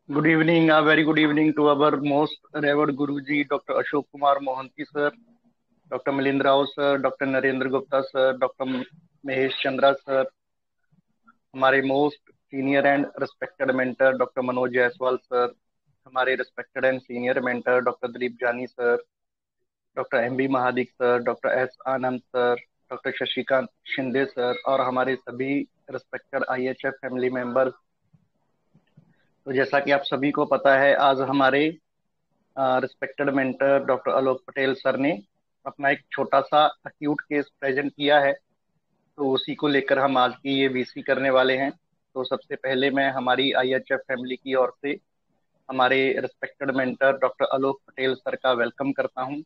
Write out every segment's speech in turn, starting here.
Good evening, a very good evening to our most revered Guruji, Dr. Ashok Kumar Mohanty sir, Dr. Milind Rao sir, Dr. Narendra Gupta sir, Dr. Mahesh Chandra sir, हमारे most senior and respected mentor doctor Manoj Jaiswal sir, हमारे respected and senior mentor doctor Dilip Jani sir, doctor M B Mahadik sir, doctor S Anand sir, doctor Shashikant Shinde sir और हमारे सभी respected IHF family members. तो जैसा कि आप सभी को पता है, आज हमारे respected mentor doctor Alok Patel sir ने अपना एक छोटा सा अक्यूट केस प्रेजेंट किया है। तो उसी को लेकर हम आज की ये VC करने वाले हैं। तो सबसे पहले मैं हमारी IHF फैमिली की ओर से हमारे respected mentor doctor Alok Patel sir का वेलकम करता हूं।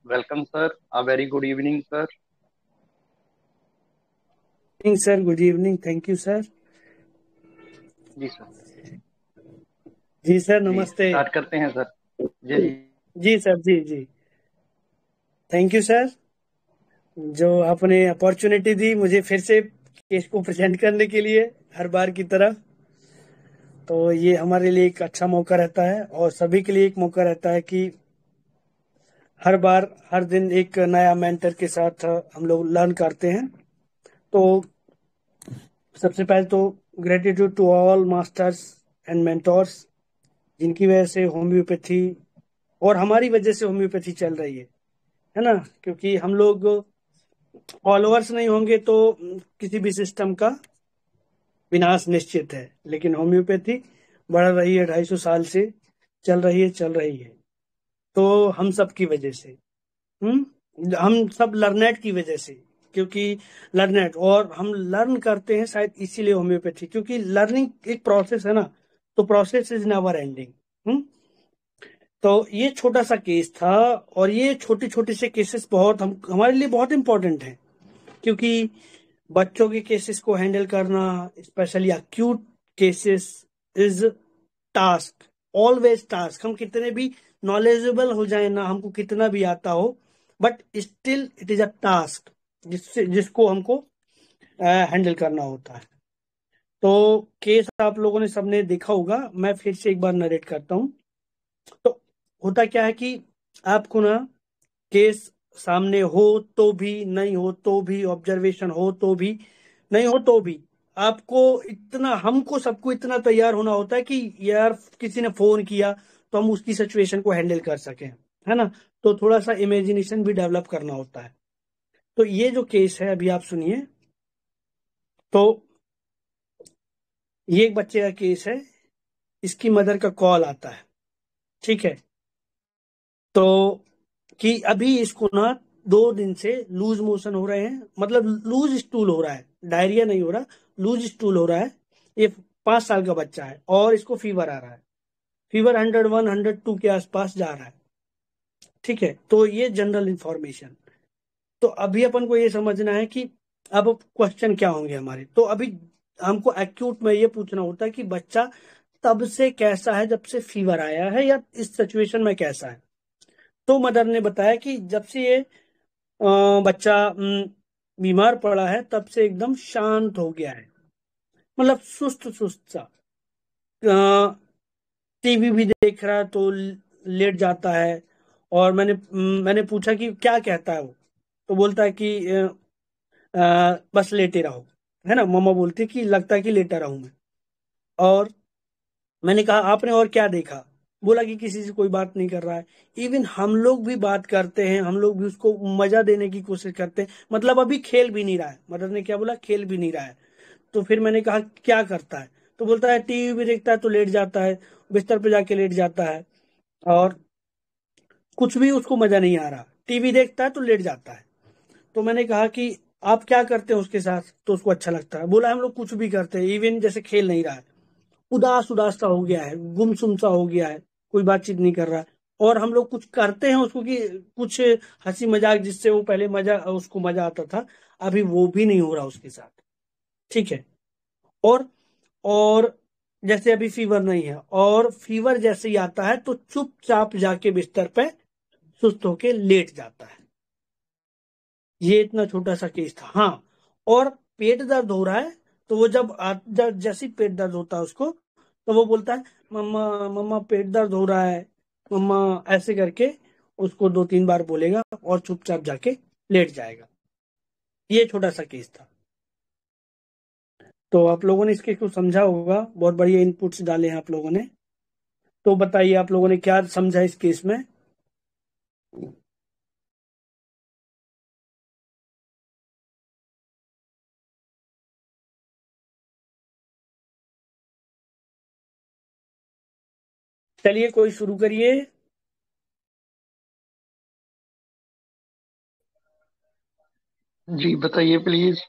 Welcome sir, a very good evening sir. Evening sir, good evening. Thank you sir. जी सर। जी सर, जी नमस्ते। स्टार्ट करते हैं सर। जी जी। जी सर, जी जी। थैंक यू सर, जो आपने अपॉर्चुनिटी दी मुझे फिर से केस को प्रेजेंट करने के लिए, हर बार की तरह। तो ये हमारे लिए एक अच्छा मौका रहता है और सभी के लिए एक मौका रहता है कि हर बार हर दिन एक नया मेंटर के साथ हम लोग लर्न करते हैं। तो सबसे पहले तो gratitude to all masters and mentors, जिनकी वजह से होम्योपैथी और हमारी वजह से होम्योपैथी चल रही है ना। क्योंकि हम लोग फॉलोअर्स नहीं होंगे तो किसी भी सिस्टम का विनाश निश्चित है। लेकिन होम्योपैथी बढ़ रही है, 250 साल से चल रही है। तो हम सब की वजह से, हम सब लर्नेट की वजह से। क्योंकि लर्नेट और हम लर्न करते हैं शायद इसीलिए होम्योपैथी, क्योंकि लर्निंग एक प्रोसेस है ना। तो प्रोसेस इज नेवर एंडिंग। तो ये छोटा सा केस था और ये छोटे छोटे से केसेस बहुत हम हमारे लिए बहुत इंपॉर्टेंट हैं। क्योंकि बच्चों के केसेस को हैंडल करना, specially acute cases, is task, always task. हम कितने भी नॉलेजेबल हो जाए ना, हमको कितना भी आता हो, but still it is a task जिसको हमको हैंडल करना होता है। तो केस आप लोगों ने सबने देखा होगा, मैं फिर से एक बार नरेट करता हूँ। तो होता क्या है कि आपको ना केस सामने हो तो भी, नहीं हो तो भी, ऑब्जर्वेशन हो तो भी, नहीं हो तो भी, आपको इतना, हमको सबको इतना तैयार होना होता है कि यार किसी ने फोन किया तो हम उसकी सिचुएशन को हैंडल कर सकें, है ना। तो थोड़ा सा इमेजिनेशन भी डेवलप करना होता है। तो ये जो केस है अभी आप सुनिए। तो ये एक बच्चे का केस है, इसकी मदर का कॉल आता है। ठीक है। तो कि अभी इसको ना 2 दिन से लूज मोशन हो रहे हैं, मतलब लूज स्टूल हो रहा है, डायरिया नहीं हो रहा, लूज स्टूल हो रहा है। ये 5 साल का बच्चा है और इसको फीवर आ रहा है। फीवर 101 102 के आसपास जा रहा है। ठीक है। तो ये जनरल इंफॉर्मेशन। तो अभी अपन को ये समझना है कि अब क्वेश्चन क्या होंगे हमारे। तो अभी हमको एक्यूट में ये पूछना होता है कि बच्चा तब से कैसा है, जब से फीवर आया है, या इस सिचुएशन में कैसा है। तो मदर ने बताया कि जब से ये बच्चा बीमार पड़ा है तब से एकदम शांत हो गया है, मतलब सुस्त सुस्त सा। टीवी भी देख रहा है तो लेट जाता है। और मैंने पूछा कि क्या कहता है वो। तो बोलता है कि बस लेटे रहो, है ना। मम्मा बोलती है कि लगता है कि लेटा रहूं मैं। और मैंने कहा आपने और क्या देखा। बोला कि किसी से कोई बात नहीं कर रहा है। इवन हम लोग भी बात करते हैं, हम लोग भी उसको मजा देने की कोशिश करते हैं, मतलब अभी खेल भी नहीं रहा है। मदर ने क्या बोला, खेल भी नहीं रहा है। तो फिर मैंने कहा क्या करता है। तो बोलता है टीवी भी देखता है तो लेट जाता है, बिस्तर पे जाके लेट जाता है। और कुछ भी उसको मजा नहीं आ रहा, टीवी देखता है तो लेट जाता है। तो मैंने कहा कि आप क्या करते हैं उसके साथ तो उसको अच्छा लगता है। बोला हम लोग कुछ भी करते हैं, इवन जैसे खेल नहीं रहा है, उदास उदास सा हो गया है, गुमसुम सा हो गया है, कोई बातचीत नहीं कर रहा है। और हम लोग कुछ करते हैं उसको कि कुछ हंसी मजाक, जिससे वो पहले उसको मजा आता था, अभी वो भी नहीं हो रहा उसके साथ। ठीक है। और और जैसे अभी फीवर नहीं है, और फीवर जैसे ही आता है तो चुपचाप जाके बिस्तर पे सुस्त होके लेट जाता है। ये इतना छोटा सा केस था। हाँ। और पेट दर्द हो रहा है, तो वो जब जैसे ही पेट दर्द होता है उसको, तो वो बोलता है मम्मा मम्मा पेट दर्द हो रहा है, मम्मा, ऐसे करके उसको 2-3 बार बोलेगा और चुपचाप जाके लेट जाएगा। ये छोटा सा केस था। तो आप लोगों ने इसके कुछ समझा होगा, बहुत बढ़िया इनपुट्स डाले हैं आप लोगों ने। तो बताइए आप लोगों ने क्या समझा इस केस में। चलिए कोई शुरू करिए। जी बताइए प्लीज।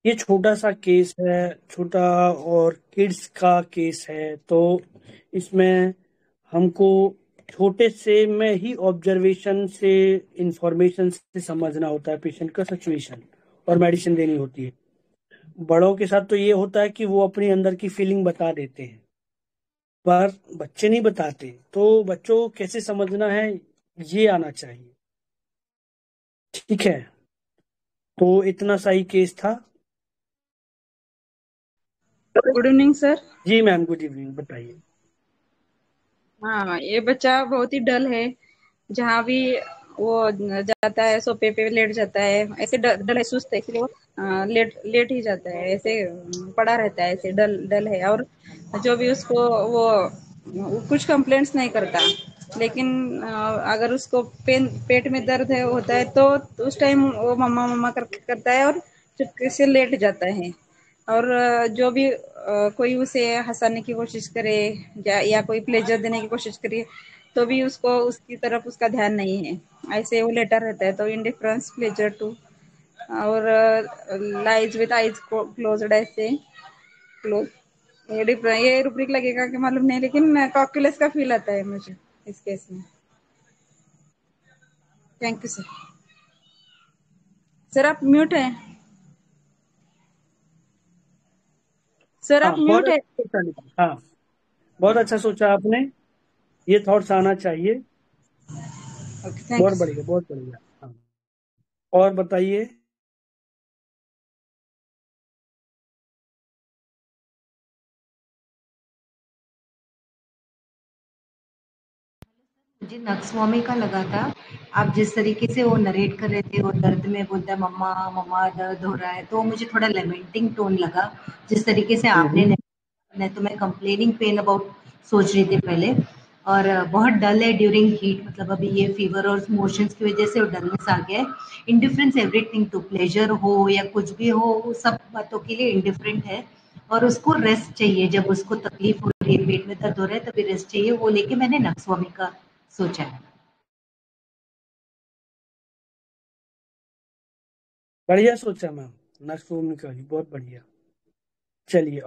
ये छोटा सा केस है, छोटा और किड्स का केस है, तो इसमें हमको छोटे से में ही ऑब्जर्वेशन से, इंफॉर्मेशन से समझना होता है पेशेंट का सिचुएशन, और मेडिसिन देनी होती है। बड़ों के साथ तो ये होता है कि वो अपनी अंदर की फीलिंग बता देते हैं, पर बच्चे नहीं बताते, तो बच्चों को कैसे समझना है ये आना चाहिए। ठीक है, तो इतना सा ही केस था। Good evening sir. जी मैम, गुड इवनिंग, बताइए। हाँ, ये बच्चा बहुत ही डल है। जहाँ भी वो जाता है सोफे पे लेट जाता है, ऐसे डल है, सुस्त है, इसलिए वो लेट लेट ही जाता है, ऐसे पड़ा रहता है, ऐसे डल डल है। और जो भी उसको वो कुछ कंप्लेंट्स नहीं करता, लेकिन अगर उसको पेट में दर्द है होता है तो उस टाइम वो मम्मा मम्मा करता है और चुपके से लेट जाता है। और जो भी कोई उसे हंसाने की कोशिश करे या कोई प्लेजर देने की कोशिश करे तो भी उसको उसकी तरफ उसका ध्यान नहीं है, ऐसे वो लेटा रहता है। तो इंडिफरेंस प्लेजर टू और लाइज विद आइज क्लोज्ड, ऐसे क्लोज। ये रुब्रिक लगेगा कि मालूम नहीं, लेकिन कॉक्यूलस का फील आता है मुझे इस केस में। Thank you sir. सर आप म्यूट है। सर हाँ, आप बहुत म्यूट है। अच्छा सोचा लेकिन, हाँ, बहुत अच्छा सोचा आपने। ये थॉट्स आना चाहिए। ओके, थैंक बहुत यू सर। बढ़िया, बहुत बढ़िया। हाँ, और बताइए। मुझे नक्सवामी का लगा था। आप जिस तरीके से वो नरेट कर रहे थे और दर्द में बोलता है मम्मा मम्मा दर्द हो रहा है, तो मुझे थोड़ा लेमेंटिंग टोन लगा। जिस तरीके से आपने हम्म। नहीं तो मैं कंप्लेनिंग पेन अबाउट सोच रही थी पहले। और बहुत डल है ड्यूरिंग हीट, मतलब अभी ये फीवर और मोशंस की वजह से वो डलनेस आ गया है। इंडिफरेंस एवरीथिंग टू, प्लेजर हो या कुछ भी हो, वो सब बातों के लिए इंडिफरेंट है। और उसको रेस्ट चाहिए, जब उसको तकलीफ हो रही है, पेट में दर्द हो रहा है, तभी रेस्ट चाहिए। वो लेके मैंने नक्सवामी का सोचा है। बढ़िया सोचा मैम, नेक्स्ट रूम का भी बहुत बढ़िया। चलिए,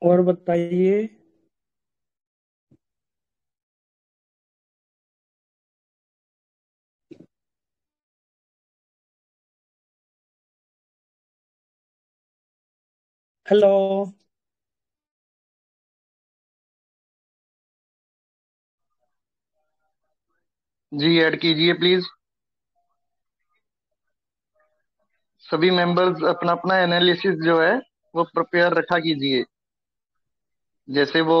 और बताइए। हेलो। जी ऐड कीजिए प्लीज। सभी मेंबर्स अपना अपना एनालिसिस जो है वो प्रिपेयर रखा कीजिए। जैसे वो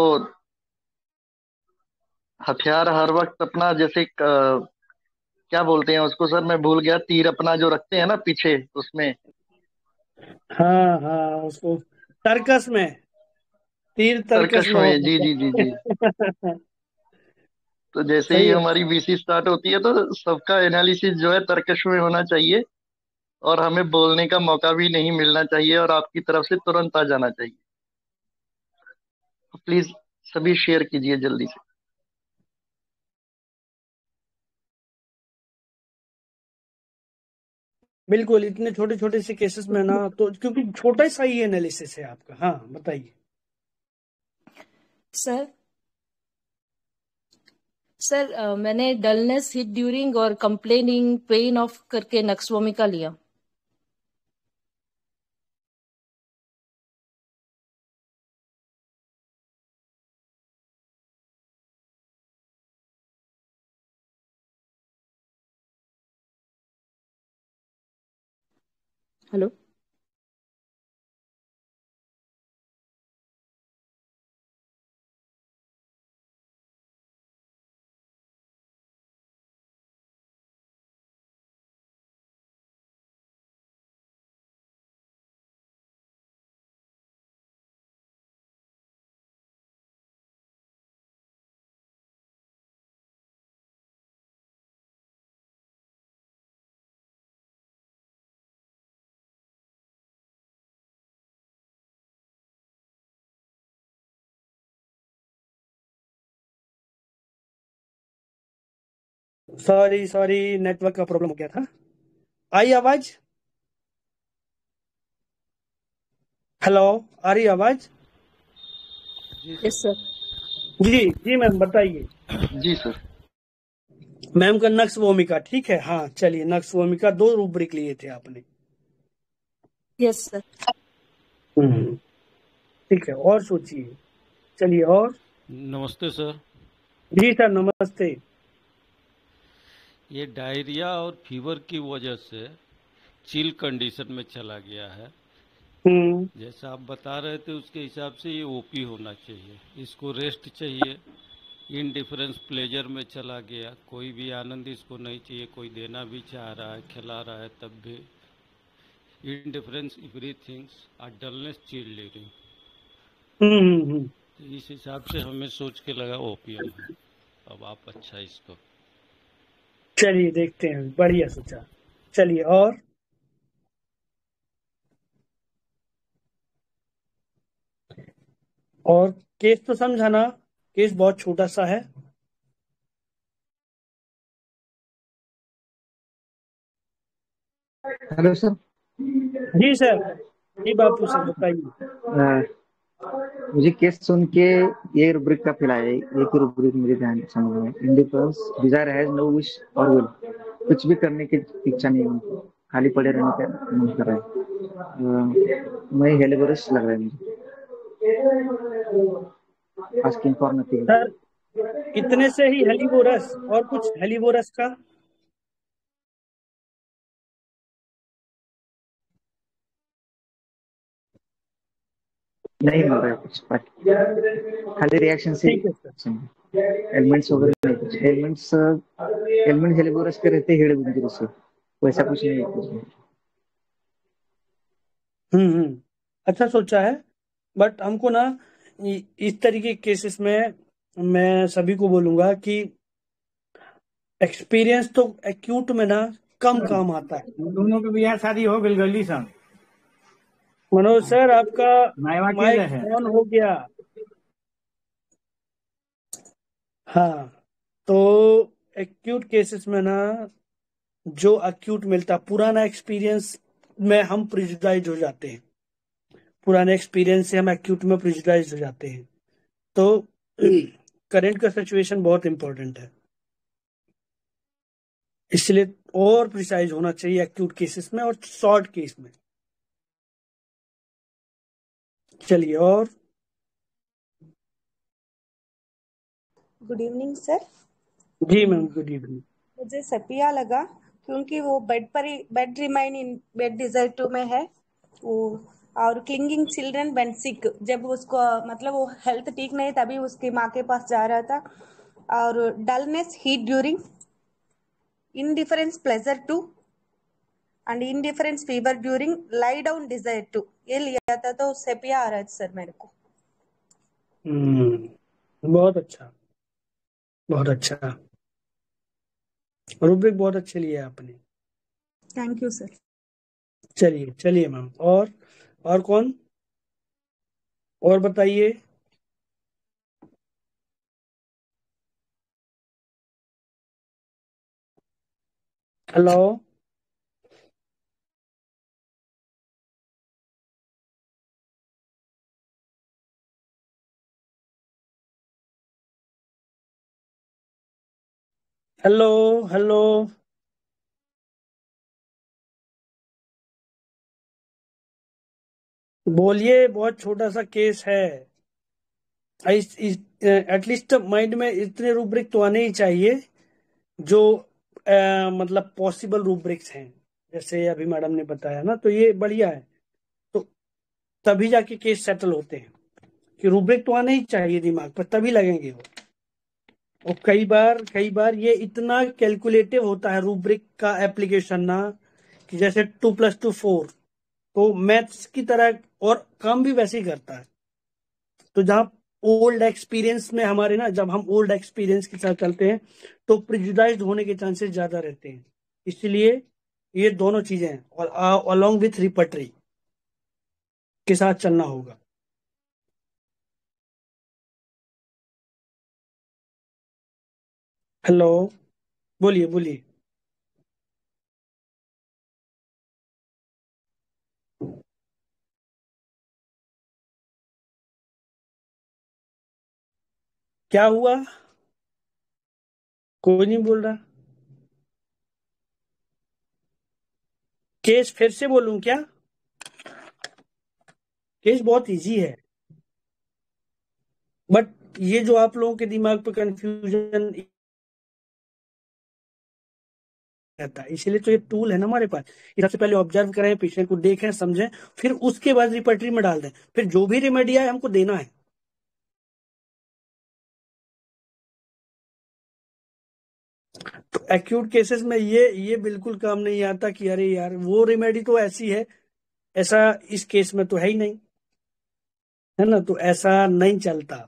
हथियार हर वक्त अपना, जैसे क्या बोलते हैं उसको सर, मैं भूल गया, तीर अपना जो रखते हैं ना पीछे उसमें। हाँ हाँ, उसको तर्कस में, तीर तर्कस तर्कश में में, होना जी जी जी जी। चाहिए। तो जैसे ही सही है। हमारी बीसी स्टार्ट होती है तो सबका एनालिसिस जो है तर्कश में होना चाहिए, और हमें बोलने का मौका भी नहीं मिलना चाहिए, और आपकी तरफ से तुरंत आ जाना चाहिए। प्लीज सभी शेयर कीजिए जल्दी से। बिल्कुल, इतने छोटे छोटे से केसेस में ना, तो क्योंकि छोटा सा ही एनालिसिस है आपका। हाँ, बताइए। सर सर मैंने डलनेस, हिट ड्यूरिंग और कंप्लेनिंग, पेन ऑफ करके नक्सवोमिका लिया। हेलो। सॉरी सॉरी, नेटवर्क का प्रॉब्लम हो गया था। आई आवाज? हेलो, आ रही आवाज? Yes sir. जी जी मैम, बताइए। जी सर। मैम का नक्स भूमिका, ठीक है। हाँ चलिए, नक्स भूमिका 2 रूब्रिक लिए थे आपने। Yes sir. ठीक है, और सोचिए। चलिए, और। नमस्ते सर। जी सर, नमस्ते। ये डायरिया और फीवर की वजह से चिल कंडीशन में चला गया है। जैसा आप बता रहे थे उसके हिसाब से ये ओपी होना चाहिए, इसको रेस्ट चाहिए। इनडिफरेंस प्लेजर में चला गया, कोई भी आनंद इसको नहीं चाहिए, कोई देना भी चाह रहा है, खिला रहा है तब भी। Indifference everythings are dullness chill leading. तो इस हिसाब से हमें सोच के लगा ओपीएम है। अब आप अच्छा इसको। चलिए देखते हैं, बढ़िया सोचा। चलिए, और केस तो समझाना, केस बहुत छोटा सा है। Hello sir. जी सर, जी बापू सर, बताइए। मुझे केस सुन के ये रूब्रिक का फील आया, एक ही रूब्रिक मुझे ध्यान समझ में। Indifference, desire has no wish और विल, कुछ भी करने की इच्छा नहीं है, खाली पड़े रहने का मन कर रहा है। मैं हेलिबोरस लग रहा है मुझे, आस्किंग फॉर नथिंग। सर, इतने से ही हेलिबोरस, और कुछ हेलिबोरस का? नहीं मिल रहा है कुछ, खाली रिएक्शन से ठीक है सर। एलिमेंट्स वगैरह नहीं, कुछ एलिमेंट्स, एलिमेंट हेलिबोरस के रहते हेड बिंदु से, वैसा कुछ नहीं है कुछ। अच्छा सोचा है, बट हमको ना इस तरीके के केसेस में मैं सभी को बोलूंगा कि एक्सपीरियंस तो एक्यूट में ना कम काम आता है। दोनों के बियाह शादी हो गई गली सन। मनोज सर, आपका नया के माइक है। ऑन हो गया। हाँ, तो एक्यूट केसेस में ना जो एक्यूट मिलता, पुराना एक्सपीरियंस में हम प्रिजुडाइज हो जाते हैं, पुराने एक्सपीरियंस से हम एक्यूट में प्रिजुडाइज हो जाते हैं। तो करंट का सिचुएशन बहुत इंपॉर्टेंट है, इसलिए और प्रिसाइज होना चाहिए एक्यूट केसेस में और शॉर्ट केस में। चलिए, और। Good evening sir. जी मैम, गुड इवनिंग। मुझे सपिया लगा क्योंकि वो बेड पर ही, bed remain in bed desire to में है वो। और क्लिंगिंग चिल्ड्रन वेन सिक, जब उसको मतलब वो हेल्थ ठीक नहीं तभी उसकी माँ के पास जा रहा था। और dullness, heat during, indifference pleasure to, and indifference fever during lie down desire to, ये लिया था तो सेपिया आ रहा है सर मेरे को। बहुत अच्छा, बहुत अच्छा। रूब्रिक बहुत अच्छे लिए आपने। Thank you sir. चलिए चलिए मैम, और कौन? और बताइए। हेलो। Hello hello. बोलिए, बहुत छोटा सा केस है। एटलीस्ट माइंड में इतने रूब्रिक तो आने ही चाहिए जो मतलब पॉसिबल रूब्रिक्स हैं, जैसे अभी मैडम ने बताया ना, तो ये बढ़िया है। तो तभी जाके केस सेटल होते हैं कि रूब्रिक तो आने ही चाहिए दिमाग पर, तभी लगेंगे वो। और कई बार ये इतना कैलकुलेटिव होता है रूब्रिक का एप्लीकेशन ना, कि जैसे 2+2 4, तो मैथ्स की तरह, और काम भी वैसे ही करता है। तो जहाँ ओल्ड एक्सपीरियंस में हमारे ना, जब हम ओल्ड एक्सपीरियंस के साथ चलते हैं तो प्रिजुडाइज्ड होने के चांसेस ज्यादा रहते हैं। इसलिए ये दोनों चीजें हैं, और अलोंग विथ रिपर्टरी के साथ चलना होगा। हेलो, बोलिए बोलिए। क्या हुआ? कोई नहीं बोल रहा। केस फिर से बोलूं क्या? केस बहुत इजी है, बट ये जो आप लोगों के दिमाग पे कंफ्यूजन रहता है, इसीलिए तो ये टूल है ना हमारे पास। ये सबसे पहले ऑब्जर्व करें, पेशेंट को देखें, समझें, फिर उसके बाद रिपर्टरी में डाल दें, फिर जो भी रेमेडी है हमको देना है। तो एक्यूट केसेस में ये बिल्कुल काम नहीं आता कि अरे यार वो रेमेडी तो ऐसी है, ऐसा इस केस में तो है ही नहीं, है ना, तो ऐसा नहीं चलता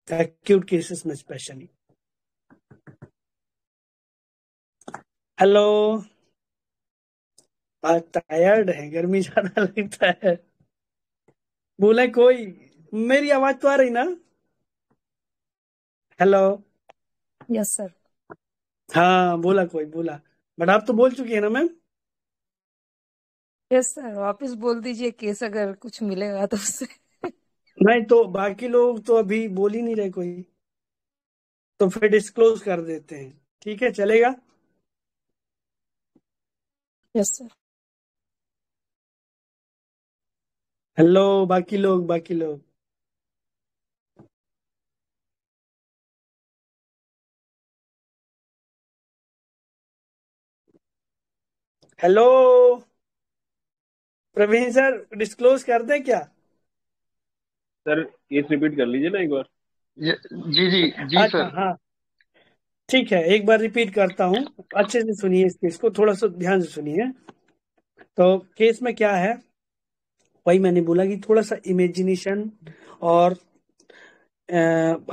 एक्यूट केसेस में स्पेशली। हेलो। आज टायर्ड है, गर्मी ज्यादा लगता है। बोले कोई? मेरी आवाज तो आ रही ना? हेलो। Yes sir. हाँ, बोला कोई, बोला। बट आप तो बोल चुकी है ना मैम? यस सर, वापस बोल दीजिए केस अगर कुछ मिलेगा तो उससे। नहीं तो बाकी लोग तो अभी बोल ही नहीं रहे कोई, तो फिर डिस्क्लोज कर देते हैं। ठीक है, चलेगा? Yes sir. हेलो, बाकी लोग। हेलो। प्रवीण सर, डिस्क्लोज कर दें क्या? सर केस रिपीट कर लीजिए ना एक बार। जी जी जी अच्छा, सर। हाँ, ठीक है, एक बार रिपीट करता हूँ। अच्छे से सुनिए इस केस को, थोड़ा सा ध्यान से सुनिए। तो केस में क्या है, वही मैंने बोला कि थोड़ा सा इमेजिनेशन और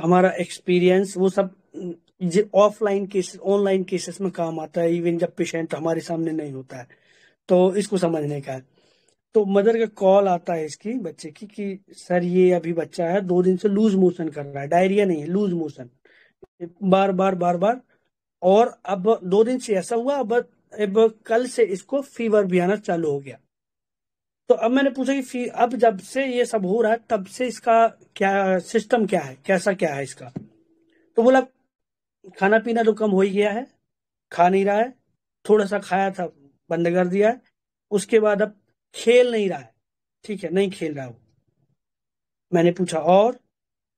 हमारा एक्सपीरियंस, वो सब ऑफलाइन केसेस, ऑनलाइन केसेस में काम आता है, इवन जब पेशेंट हमारे सामने नहीं होता है, तो इसको समझने का है। तो मदर का कॉल आता है इसकी बच्चे की कि सर ये अभी बच्चा है 2 दिन से लूज मोशन कर रहा है, डायरिया नहीं है, लूज मोशन, बार बार बार बार। और अब 2 दिन से ऐसा हुआ, अब कल से इसको फीवर भी आना चालू हो गया। तो अब मैंने पूछा कि अब जब से ये सब हो रहा है तब से इसका क्या सिस्टम, क्या है, कैसा क्या है इसका? तो बोला खाना पीना तो कम हो ही गया है, खा नहीं रहा है, थोड़ा सा खाया था, बंद कर दिया है। उसके बाद अब खेल नहीं रहा है, ठीक है, नहीं खेल रहा है वो। मैंने पूछा और,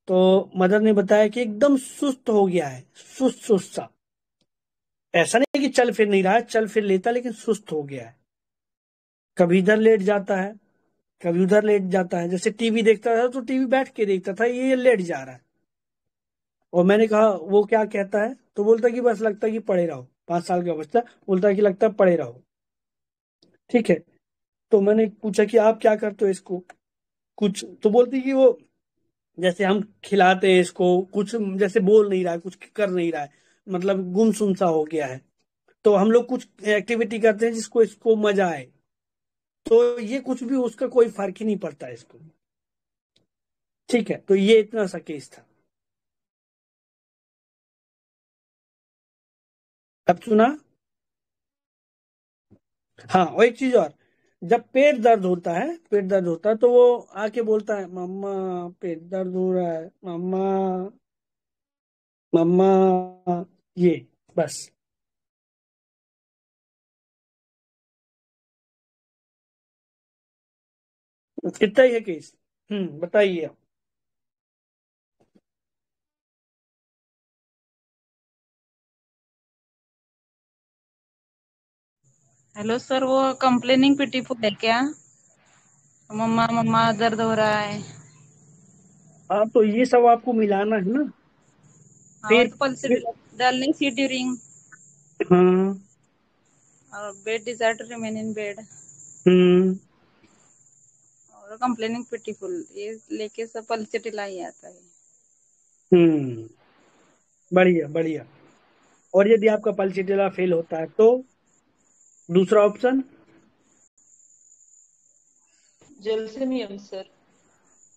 तो मदर ने बताया कि एकदम सुस्त हो गया है, सुस्त सुस्त सा। ऐसा नहीं कि चल फिर नहीं रहा है, चल फिर लेता, लेकिन सुस्त हो गया है। कभी इधर लेट जाता है, कभी उधर लेट जाता है, जैसे टीवी देखता था तो टीवी बैठ के देखता था, ये लेट जा रहा है। और मैंने कहा वो क्या कहता है, तो बोलता कि बस लगता है कि पड़े रहो, 5 साल का बच्चा बोलता है कि लगता है पड़े रहो। ठीक है, तो मैंने पूछा कि आप क्या करते हो इसको, कुछ तो बोलती कि वो, जैसे हम खिलाते हैं इसको कुछ, जैसे बोल नहीं रहा है, कुछ कर नहीं रहा है, मतलब गुमसुम सा हो गया है, तो हम लोग कुछ एक्टिविटी करते हैं जिसको इसको मजा आए, तो ये कुछ भी उसका कोई फर्क ही नहीं पड़ता है इसको। ठीक है, तो ये इतना सा केस था। अब सुना? हाँ, और एक चीज और, जब पेट दर्द होता है, पेट दर्द होता है तो वो आके बोलता है मम्मा पेट दर्द हो रहा है, मम्मा मम्मा, ये बस। कितना ही है केस? बताइए। हेलो सर, वो कंप्लेनिंग पिटीफुल है क्या? मम्मा मम्मा दर्द हो रहा है। हाँ, तो ये सब आपको मिलाना है ना। हाँ, फिर तो पल्स डालनी सी ड्यूरिंग हाँ। और bed desire to remain in bed hmm और कंप्लेनिंग पिटीफुल, ये लेके सब पल्स ढिलाई आता है। हम्म बढ़िया बढ़िया। और यदि आपका पल्सिटिला फेल होता है तो दूसरा option? Gelsemium sir.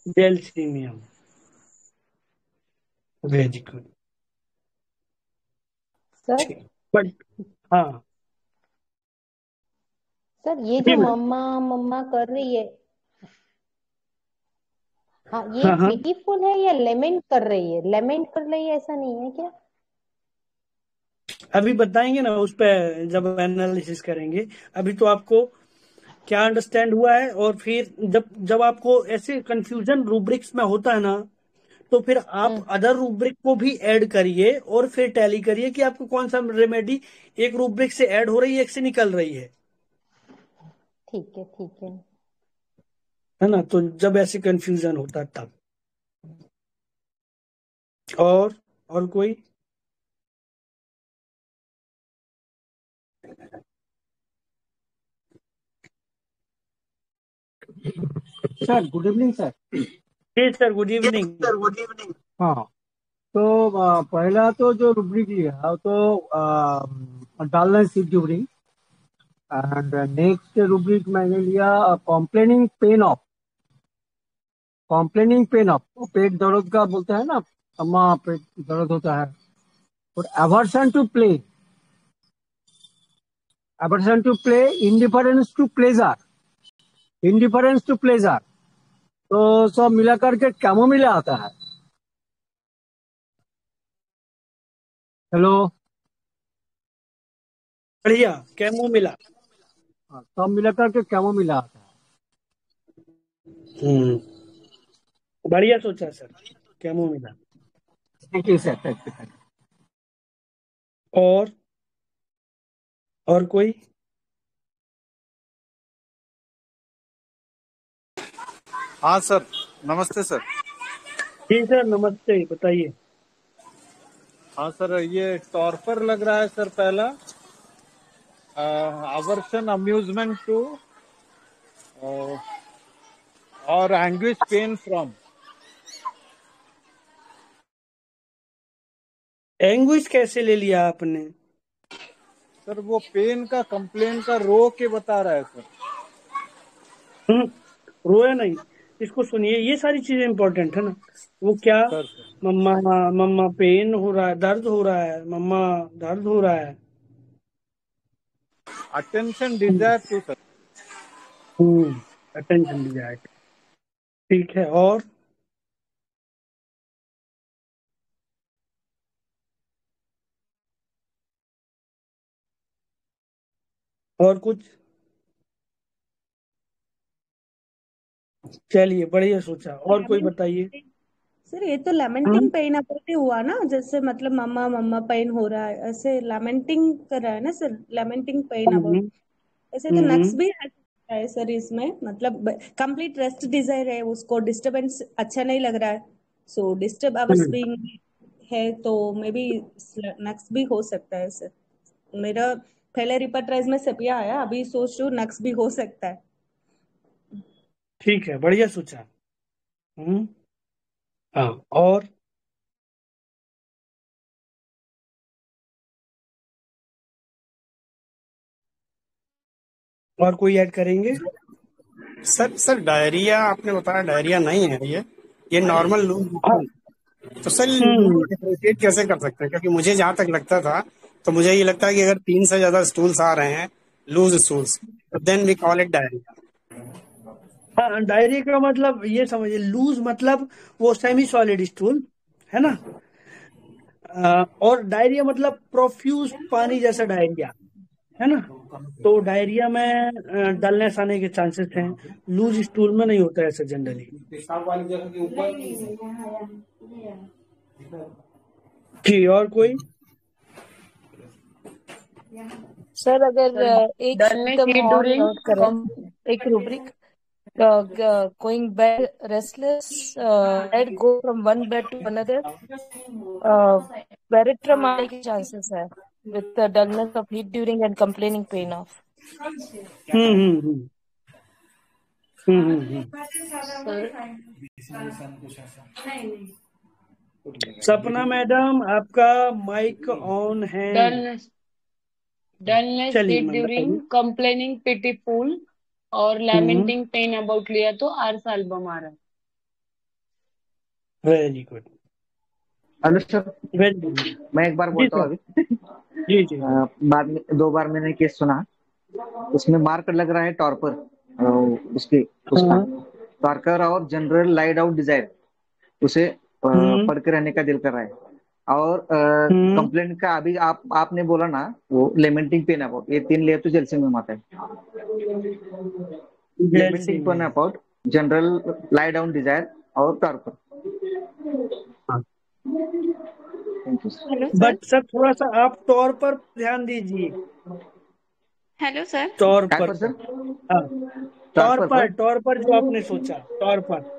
Gelsemium. Very good. Sir but हाँ सर ये जी जो मैम। मम्मा मम्मा कर रही है, हाँ ये हाँ हाँ, पिटीफुल है या लेमेंट कर रही है? लेमेंट कर रही है ऐसा नहीं है क्या? अभी बताएंगे ना उस पर जब एनालिसिस करेंगे। अभी तो आपको क्या अंडरस्टैंड हुआ है, और फिर जब जब आपको ऐसे कंफ्यूजन रूब्रिक्स में होता है ना, तो फिर आप अदर रूब्रिक को भी ऐड करिए और फिर टैली करिए कि आपको कौन सा रेमेडी एक रूब्रिक से ऐड हो रही है, एक से निकल रही है। ठीक है ठीक है ना? तो जब ऐसे कंफ्यूजन होता है तब। और कोई? Sir good evening sir. जी सर, गुड इवनिंग। हाँ, तो पहला तो जो रुब्रिक लिया तो dullness heat during, and next rubric मैंने लिया कॉम्प्लेनिंग पेन ऑफ, पेट दर्द का बोलते हैं ना, अम्मा पेट दर्द होता है। और aversion to play, indifference to pleasure, तो सब मिला करके कैमोमिला आता है। हेलो, बढ़िया, कैमोमिला। सब मिला करके कैमोमिला आता है। बढ़िया सोचा sir, chamomilla. Thank you sir, thank you. और कोई? हाँ सर, नमस्ते सर। जी सर, नमस्ते, बताइए। हाँ सर, ये टॉर्पर लग रहा है सर पहला, अवर्शन अम्यूजमेंट टू और एंग्विश पेन फ्रॉम। एंग्विश कैसे ले लिया आपने? सर वो पेन का कंप्लेन का रो के बता रहा है सर। रोया नहीं, इसको सुनिए, ये सारी चीजें इंपॉर्टेंट है ना। वो क्या? सर मम्मा मम्मा पेन हो रहा है, दर्द हो रहा है, मम्मा दर्द हो रहा है। Attention desire to sir. Attention desire. ठीक है। और कुछ? चलिए, बढ़िया सोचा। और कोई बताइए। सर ये तो लेमेंटिंग पेन अपोर्टी हुआ ना, जैसे मतलब मम्मा मम्मा पेन हो रहा है, ऐसे लेमेंटिंग कर रहा है ना सर, लेमेंटिंग पेन अबाउट। ऐसे तो नक्स भी आ सकता है सर इसमें, मतलब कंप्लीट रेस्ट डिजायर है, उसको डिस्टरबेंस अच्छा नहीं लग रहा है, सो डिस्टर्ब आवर्स बीइंग है, तो मे बी नक्स भी हो सकता है सर। मेरा पहले रिपर्टराइज में सेपिया आया, अभी सोच रही हूँ नक्स भी हो सकता है। ठीक है, बढ़िया सोचा। हाँ। और कोई ऐड करेंगे? सर डायरिया आपने बताया, डायरिया नहीं है ये नॉर्मल लूज। तो सर डिफरेंशिएट कैसे कर सकते हैं? क्योंकि मुझे जहां तक लगता था, तो मुझे ये लगता है कि अगर 3 से ज्यादा स्टूल्स आ रहे हैं, लूज स्टूल्स, तो then we call it diarrhoea. हाँ, डायरिया का मतलब ये समझिए, लूज मतलब वो सेमी सॉलिड स्टूल है ना। और डायरिया मतलब प्रोफ्यूज पानी जैसा डायरिया है ना। तो डायरिया में डलनेस आने के चांसेस हैं। लूज स्टूल में नहीं होता है ऐसा जनरली। जी और कोई सर अगर एक डलनेस सिम्टम हीट और ड्यूरिंग नोट करें, एक rubric going bed restless, head go from one bed to another, barotraum आने के chances है with the dullness of heat during and complaining pain of. सपना मैडम आपका माइक ऑन है। Dullness चलिए हीट मैम ड्यूरिंग बताइए। कंप्लेनिंग पिटीफुल और lamenting pen about लिया तो आर्स एल्बम आ रहा है। Very good. Hello sir, very good. मैं एक बार जी बोलता हूँ सर। अभी। जी जी बाद में 2 बार मैंने केस सुना, उसमें मार्क लग रहा है टॉर्पर, उसके उसका टॉर्कर और जनरल लाइड आउट डिजायर, उसे पढ़ के रहने का दिल कर रहा है। और कंप्लेंट का अभी आपने बोला ना वो लेमेंटिंग पेन अबाउट, ये 3 ले तो जलसे में आता है। Lamenting pain about, general lie down desire और torpor. Hello sir. But sir थोड़ा सा आप टॉर पर ध्यान दीजिए। Hello sir. टॉर पर सर, हाँ टॉर पर जो आपने सोचा टॉर पर।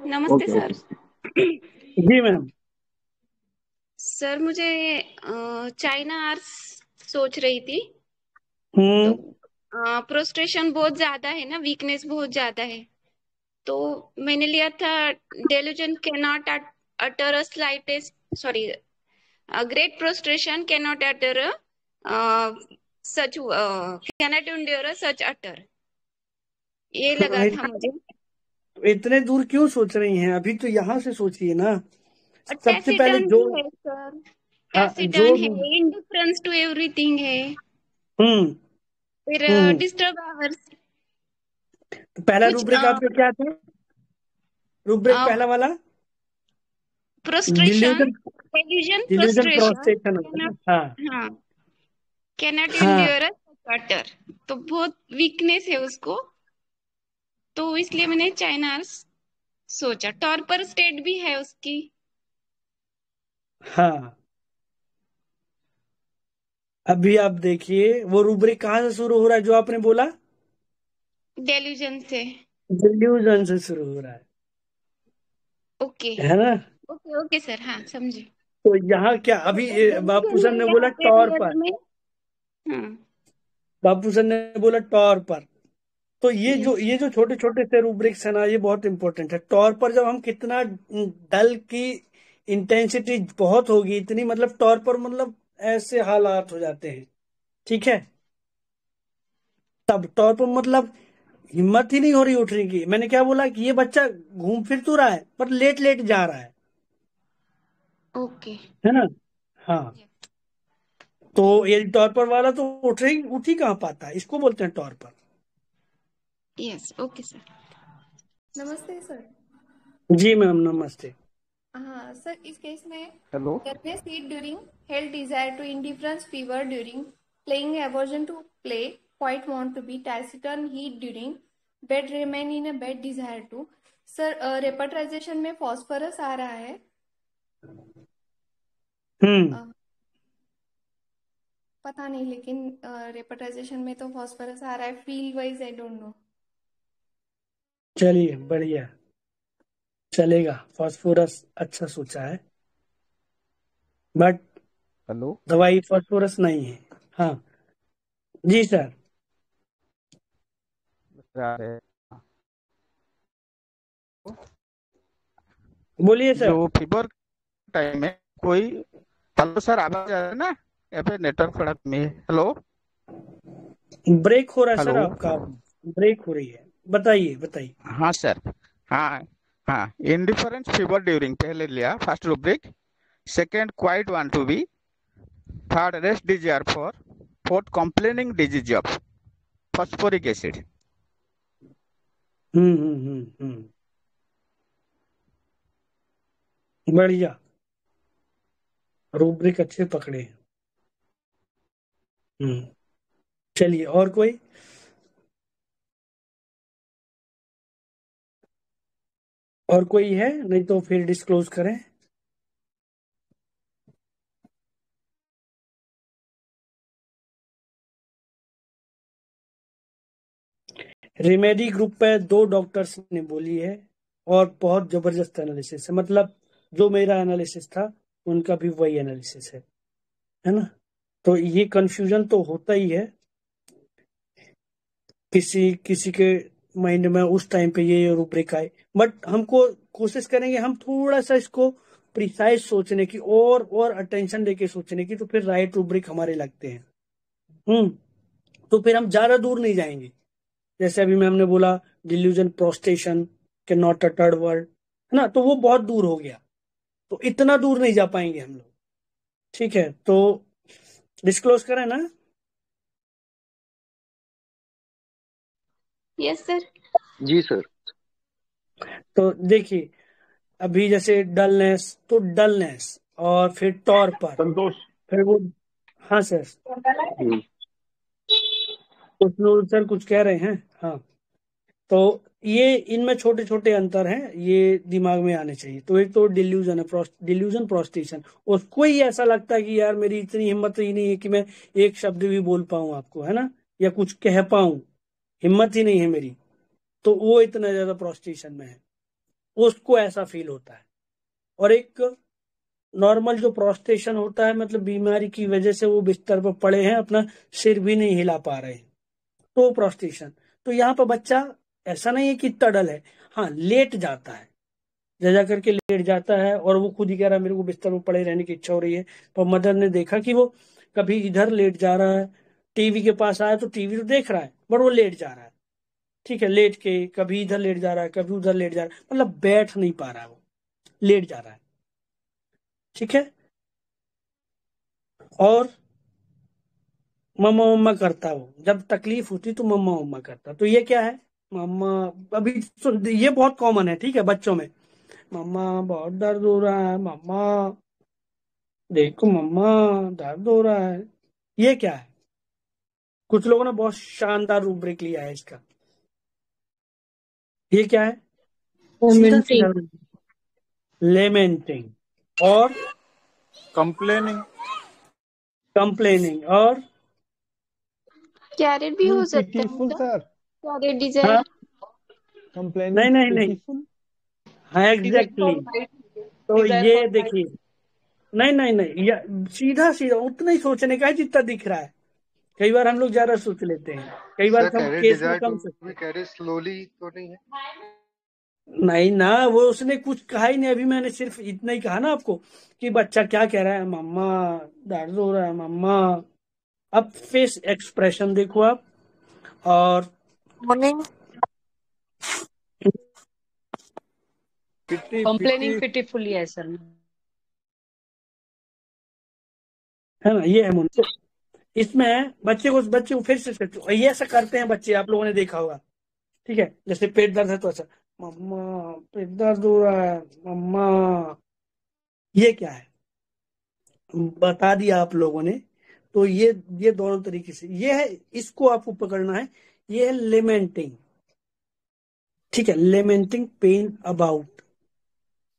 नमस्ते सर। जी मैम। सर मुझे चाइना आर्स सोच रही थी। तो प्रोस्ट्रेशन बहुत ज्यादा है ना, वीकनेस बहुत ज्यादा है। तो मैंने लिया था delusion can not utter a slightest sorry great prostration can not utter such can not endure such utter, ये लगा था मुझे। इतने दूर क्यों सोच रही हैं? अभी तो यहाँ से सोचिए ना। सबसे पहले टैसिटर्न जो भी है सर, टैसिटर्न है, इंडिफरेंस टू एवरीथिंग है, फिर डिस्टर्ब आवर्स। तो पहला रूब्रिक आपका क्या था? रूब्रिक पहला वाला प्रोस्ट्रेशन, डेल्यूजन प्रोस्ट्रेशन। हाँ, कैन नॉट एंड्योर अटर, तो बहुत वीकनेस है उसको, तो इसलिए मैंने चाइना सोचा। टॉर्पर स्टेट भी है उसकी। हाँ अभी आप देखिए वो रूब्रिक कहाँ से शुरू हो रहा है जो आपने बोला? डेल्यूजन से। डेल्यूजन से शुरू हो रहा है। ओके है ना? ओके ओके सर, हाँ समझे। तो यहाँ क्या अभी बापू सर ने बोला टॉर पर, बापू सर ने बोला टॉर पर। तो ये जो छोटे छोटे से रूब्रिक्स है ना, ये बहुत इंपॉर्टेंट है। टॉर पर जब हम कितना डल की इंटेंसिटी बहुत होगी इतनी, मतलब टॉर पर मतलब ऐसे हालात हो जाते हैं। ठीक है, तब टॉर पर मतलब हिम्मत ही नहीं हो रही उठने की। मैंने क्या बोला कि ये बच्चा घूम फिर तो रहा है पर लेट लेट जा रहा है। ओके है ना? हाँ तो ये टॉर पर वाला तो उठ ही कहाँ पाता है, इसको बोलते हैं टॉर पर। Yes okay sir. नमस्ते सर। जी मैम नमस्ते। हाँ सर, इस केस में hello, dullness heat during, health desire to indifference, fever during playing, aversion to play, quite want to be, taciturn heat during bed, remain in a bed, desire to. Sir repertorisation में phosphorus आ रहा है। पता नहीं, लेकिन रेपर्टाइजेशन में तो phosphorus आ रहा है। Feel wise I don't know. चलिए बढ़िया चलेगा, फॉस्फोरस अच्छा सोचा है, बट हेलो दवाई फॉस्फोरस नहीं है। हाँ जी सर बोलिए सर। जो फीवर टाइम में कोई, हेलो सर आवाज आ रहा है ना? यहाँ पे नेटवर्क थोड़ा कमी है। हेलो ब्रेक हो रहा है सर, हेलो आपका ब्रेक हो रही है। बताइए बताइए। हाँ सर, हाँ हाँ, इंडिफरेंस फीवर ड्यूरिंग पहले लिया first rubric, second quiet want to be, third rest desire for, fourth complaining disease of phosphoric acid. बढ़िया, रूब्रिक अच्छे पकड़े। चलिए, और कोई? और कोई है? नहीं तो फिर डिस्क्लोज करें। रेमेडी ग्रुप पे 2 डॉक्टर्स ने बोली है और बहुत जबरदस्त एनालिसिस है, मतलब जो मेरा एनालिसिस था उनका भी वही एनालिसिस है ना। तो ये कंफ्यूजन तो होता ही है, किसी किसी के माइंड में उस टाइम पे ये रूब्रिक आए, बट हमको कोशिश करेंगे हम थोड़ा सा इसको प्रिसाइज सोचने की और अटेंशन देके सोचने की, तो फिर राइट रूब्रिक हमारे लगते हैं। तो फिर हम ज्यादा दूर नहीं जाएंगे। जैसे अभी मैम ने बोला डिल्यूजन प्रोस्टेशन के नॉट अ थर्ड वर्ड, है ना, तो वो बहुत दूर हो गया, तो इतना दूर नहीं जा पाएंगे हम लोग। ठीक है, तो डिस्क्लोज करें ना। Yes sir. जी सर। तो देखिए, अभी जैसे डलनेस, तो डलनेस और फिर टॉर्पर, संतोष। फिर वो, हाँ सर, सर कुछ कह रहे हैं? हाँ, तो ये इनमें छोटे छोटे अंतर हैं, ये दिमाग में आने चाहिए। तो एक तो डिल्यूजन है, डिल्यूजन प्रोस्टेशन, उसको ही ऐसा लगता है कि यार मेरी इतनी हिम्मत ही नहीं है कि मैं एक शब्द भी बोल पाऊं आपको, है ना, या कुछ कह पाऊं, हिम्मत ही नहीं है मेरी, तो वो इतना ज्यादा प्रोस्टेशन में है, उसको ऐसा फील होता है। और एक नॉर्मल जो प्रोस्टेशन होता है, मतलब बीमारी की वजह से वो बिस्तर पर पड़े हैं, अपना सिर भी नहीं हिला पा रहे हैं, तो प्रोस्टेशन। तो यहाँ पर बच्चा ऐसा नहीं है कि इतना डल है, हाँ लेट जाता है, जा करके लेट जाता है, और वो खुद ही कह रहा है मेरे को बिस्तर में पड़े रहने की इच्छा हो रही है। पर मदर ने देखा कि वो कभी इधर लेट जा रहा है, टीवी के पास आया तो टीवी तो देख रहा है, बट वो लेट जा रहा है। ठीक है, लेट के कभी इधर लेट जा रहा है, कभी उधर लेट जा रहा है, मतलब बैठ नहीं पा रहा है, वो लेट जा रहा है। ठीक है, और मम्मा मम्मा करता है, वो जब तकलीफ होती तो मम्मा मम्मा करता। तो ये क्या है? मम्मा, अभी ये बहुत कॉमन है, ठीक है, बच्चों में, मम्मा बहुत दर्द हो रहा है, मम्मा देखो, मम्मा दर्द हो रहा है। ये क्या है? कुछ लोगों ने बहुत शानदार रूब्रिक लिया है इसका। ये क्या है? सीधा सीधा लेमेंटिंग, और कंप्लेनिंग, कंप्लेनिंग, और कैरेट भी हो सकता है पिटीफुल सर, कैरेट डिजायर। हाँ? कंप्लेनिंग, नहीं नहीं नहीं, पिटीफुल। हाँ एग्जैक्टली। तो ये देखिए, नहीं नहीं नहीं, या सीधा सीधा उतना ही सोचने का है जितना दिख रहा है। कई बार हम लोग ज्यादा सोच लेते हैं, कई बार सर हम कैरेट केस में डिजायर कम टू सोचते भी हैं। कैरेट स्लोली तो नहीं है? नहीं ना, वो उसने कुछ कहा ही नहीं, अभी मैंने सिर्फ इतना ही कहा ना आपको कि बच्चा क्या कह रहा है, मम्मा दर्द हो रहा है मम्मा। अब फेस एक्सप्रेशन देखो आप, और मॉर्निंग कंप्लेनिंग पिटीफुली है सर। है ना, ये है मुन। तो इसमें बच्चे को फिर से ये ऐसा करते हैं बच्चे, आप लोगों ने देखा होगा। ठीक है, जैसे पेट दर्द है तो ऐसा, मम्मा पेट दर्द हो रहा है मम्मा। ये क्या है? बता दिया आप लोगों ने। तो ये दोनों तरीके से ये है, इसको आपको पकड़ना है। ये है लेमेंटिंग। ठीक है, लेमेंटिंग पेन अबाउट,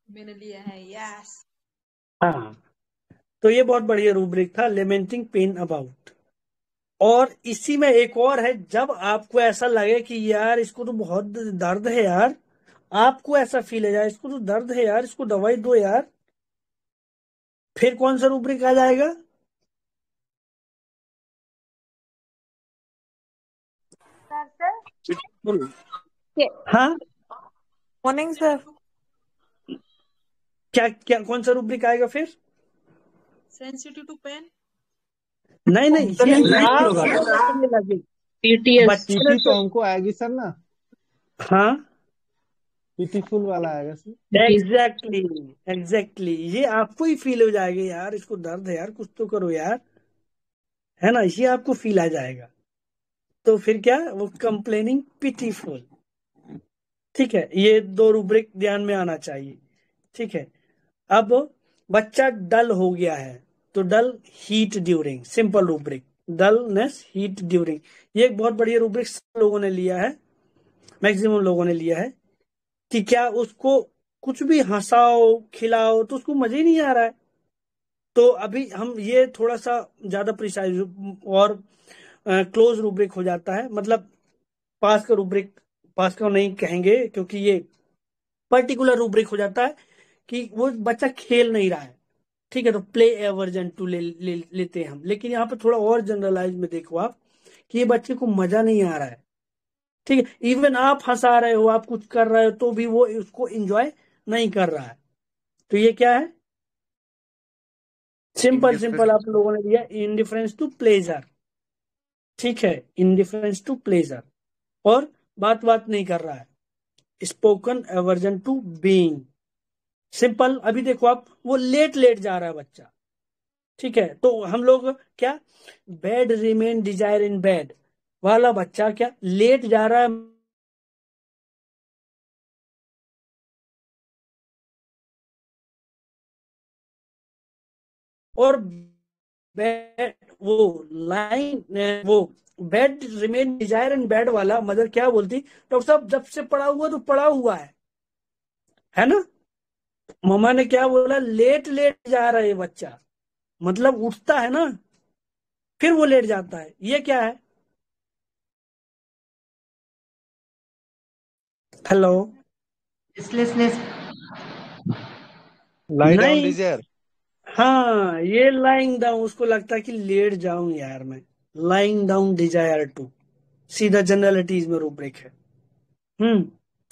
मैंने लिया है। यस। हाँ, तो ये बहुत बढ़िया रूब्रिक था, लेमेंटिंग पेन अबाउट। और इसी में एक और है, जब आपको ऐसा लगे कि यार इसको तो बहुत दर्द है यार, आपको ऐसा फील है यार इसको तो दर्द है यार, इसको दवाई दो यार, फिर कौन सा रूब्रिक आ जाएगा? सर हाँ, मॉर्निंग सर। क्या क्या कौन सा रूब्रिक आएगा फिर? Sensitive to pain. नहीं नहीं, ये आपको लगने लगे पीटीएस। पीटी तो हमको आएगी सर ना, हाँ पिटीफुल वाला आएगा सर। एग्जैक्टली एग्जैक्टली, ये आपको ही फील हो जाएगा यार इसको दर्द है यार, कुछ तो करो यार, है ना, ये आपको फील आ जाएगा। तो फिर क्या, वो कंप्लेनिंग पिटीफुल। ठीक है, ये 2 रूब्रिक ध्यान में आना चाहिए। ठीक है, अब बच्चा डल हो गया है, तो dull heat during, simple rubric, dullness heat during. ये एक बहुत बढ़िया रूब्रिक लोगों ने लिया है, मैक्सिमम लोगों ने लिया है कि क्या उसको कुछ भी हंसाओ खिलाओ तो उसको मजा ही नहीं आ रहा है। तो अभी हम ये थोड़ा सा ज्यादा प्रिसाइज और क्लोज रूब्रिक हो जाता है, मतलब पास का रूब्रिक, पास का नहीं कहेंगे क्योंकि ये पर्टिकुलर रूब्रिक हो जाता है कि वो बच्चा खेल नहीं रहा है, ठीक है, तो प्ले एवर्जन टू लेते हैं हम। लेकिन यहाँ पे थोड़ा और जनरलाइज में देखो आप कि ये बच्चे को मजा नहीं आ रहा है, ठीक है, इवन आप हंसा रहे हो, आप कुछ कर रहे हो तो भी वो उसको एंजॉय नहीं कर रहा है। तो ये क्या है? सिंपल सिंपल आप लोगों ने दिया इंडिफरेंस टू प्लेजर, ठीक है, इंडिफरेंस टू प्लेजर, और बात बात नहीं कर रहा है, spoken aversion to being. Simple, अभी देखो आप, वो लेट लेट जा रहा है बच्चा, ठीक है, तो हम लोग क्या, bed remain desire in bed वाला बच्चा क्या लेट जा रहा है, और बेड वो लाइन वो bed remain desire in bed वाला मदर क्या बोलती, डॉक्टर साहब जब से पड़ा हुआ तो पड़ा हुआ है ना। मम्मा ने क्या बोला, लेट लेट जा रहा है बच्चा, मतलब उठता है ना फिर वो लेट जाता है, ये क्या है? हेलो, रेस्टलेसनेस, लाई डाउन नहीं, डिजायर। हाँ ये लाइंग डाउन, उसको लगता है कि लेट जाऊं यार मैं, लाइंग डाउन डिजायर टू, सीधा जनरलिटीज में रूब्रिक है।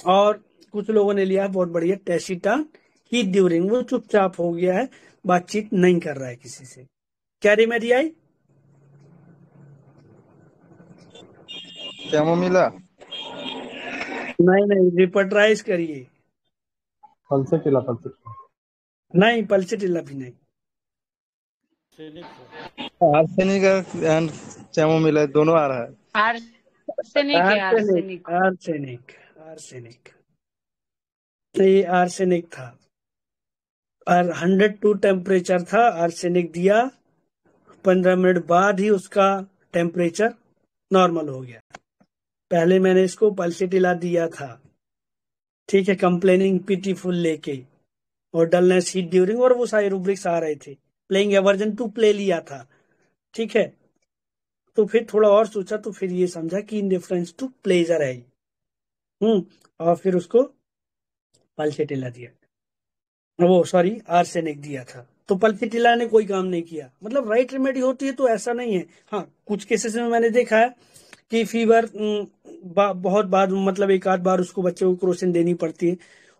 और कुछ लोगों ने लिया है बहुत बढ़िया, टेसिटन ही ड्यूरिंग, वो चुपचाप हो गया है, बातचीत नहीं कर रहा है किसी से। क्या रिमेडी आई? कैमोमिला। नहीं, रिपट्राइज करिए। Pulsatilla pulsatilla. नहीं, पल्सिटिला भी नहीं। आर्सेनिक एंड कैमोमिला दोनों आ रहा है। आर्सेनिक है, आर्सेनिक, आर्सेनिक। आर्सेनिक, आर्सेनिक, ये आर्सेनिक था, और 102 टेम्परेचर था, आर्सेनिक दिया, 15 मिनट बाद ही उसका टेम्परेचर नॉर्मल हो गया। पहले मैंने इसको पल्सिटिला दिया था, ठीक है, कंप्लेनिंग पिटीफुल लेके, और डलनेस हीट ड्यूरिंग, और वो सारे रूब्रिक्स आ रहे थे, प्लेइंग एवर्जन टू प्ले लिया था, ठीक है। तो फिर थोड़ा और सोचा तो फिर ये समझा कि इंडिफरेंस टू प्लेजर है। और फिर उसको पल्सिटिला दिया, वो सॉरी आर्सेनिक दिया था, तो पल्सिटिला ने कोई काम नहीं किया। मतलब राइट रेमेडी होती है तो ऐसा नहीं है। हाँ, कुछ केसेस में मैंने देखा है कि फीवर बहुत बाद, मतलब एक आध बार उसको बच्चे को क्रोसिन देनी पड़ती है,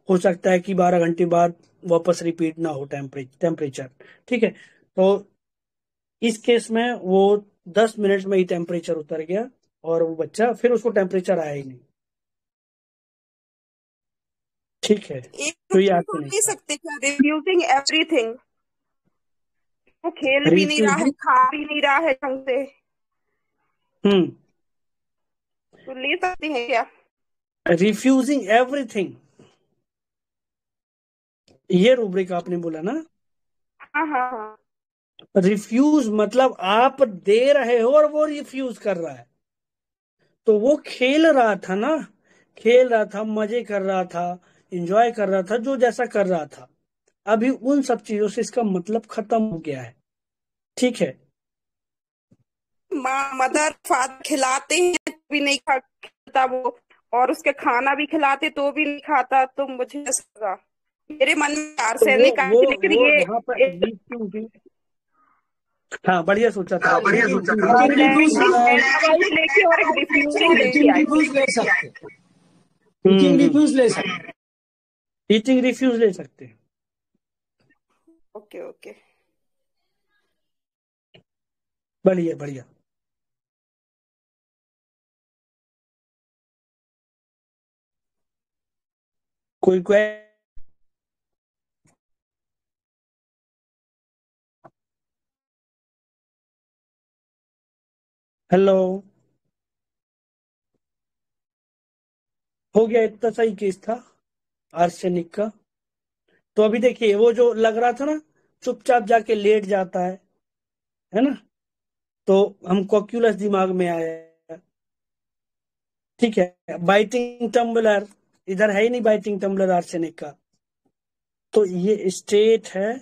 हो सकता है कि 12 घंटे बाद वापस रिपीट ना हो टेम्परेचर, ठीक है। तो इस केस में वो 10 मिनट में ही टेम्परेचर उतर गया, और वो बच्चा फिर उसको टेम्परेचर आया ही नहीं, ठीक है। एक तो ये तो आपको नहीं नहीं सकते क्या, रिफ्यूजिंग एवरीथिंग, वो खेल भी नहीं रहा है, रिफ्यूजिंग, खा भी नहीं रहा है ढंग से, हम्म, तो ले सकते हैं क्या? रिफ्यूजिंग एवरीथिंग, ये रूब्रिक आपने बोला ना। हाँ हाँ हाँ। रिफ्यूज मतलब आप दे रहे हो और वो रिफ्यूज कर रहा है, तो वो खेल रहा था ना, खेल रहा था, मजे कर रहा था, एंजॉय कर रहा था, जो जैसा कर रहा था। अभी उन सब चीजों से इसका मतलब खत्म हो गया है, ठीक है। माँ मदर फादर खिलाते हैं तो भी नहीं खाता वो, और उसके खाना भी खिलाते तो भी नहीं खाता, तो मुझे ऐसा लगा, मेरे मन में तो आर्सेनिक आई थी, लेकिन वो ये वहां पर ईटिंग, हाँ बढ़िया सोचा था आपने, टीचिंग रिव्यूज लैंग्वेज लेके और एक डिफ्यूजिंग लेके आई थी। ले सकते, टीचिंग रिव्यूज ले सकते, ईटिंग रिफ्यूज ले सकते हैं। ओके ओके, बढ़िया बढ़िया। कोई हेलो, हो गया, इतना सही केस था आर्सेनिक का। तो अभी देखिए वो जो लग रहा था ना, चुपचाप जाके लेट जाता है ना, तो हम कॉक्यूलस दिमाग में आया। ठीक है, बाइटिंग टम्बलर, इधर है ही नहीं बाइटिंग टम्बलर आर्सेनिक का, तो ये स्टेट है,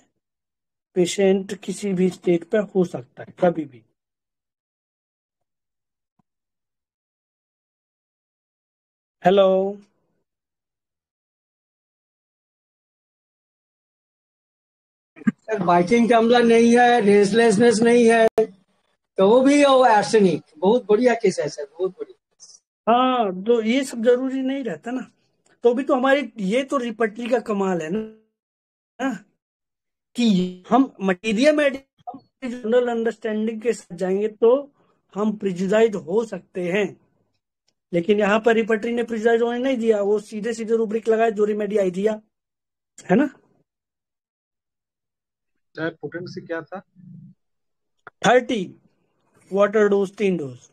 पेशेंट किसी भी स्टेट पे हो सकता है कभी भी। हेलो, सर बाइटिंग टम्बलर नहीं है, रेस्टलेसनेस नहीं है, तो वो भी हो आर्सेनिक, बहुत बढ़िया केस है सर, बहुत बढ़िया। हाँ, तो ये सब जरूरी नहीं रहता ना, तो भी तो हमारी ये तो रिपर्टरी का कमाल है ना, कि हम मटीरियल में जनरल अंडरस्टैंडिंग के साथ जाएंगे तो हम प्रिजुडाइज हो सकते हैं, लेकिन यहाँ पर रिपर्टरी ने प्रिजुडाइज होने नहीं दिया, वो सीधे सीधे रूब्रिक लगाए जो रेमेडी दिया, है ना। सर पोटेंसी क्या था? 30 वाटर डोज, 3 डोज।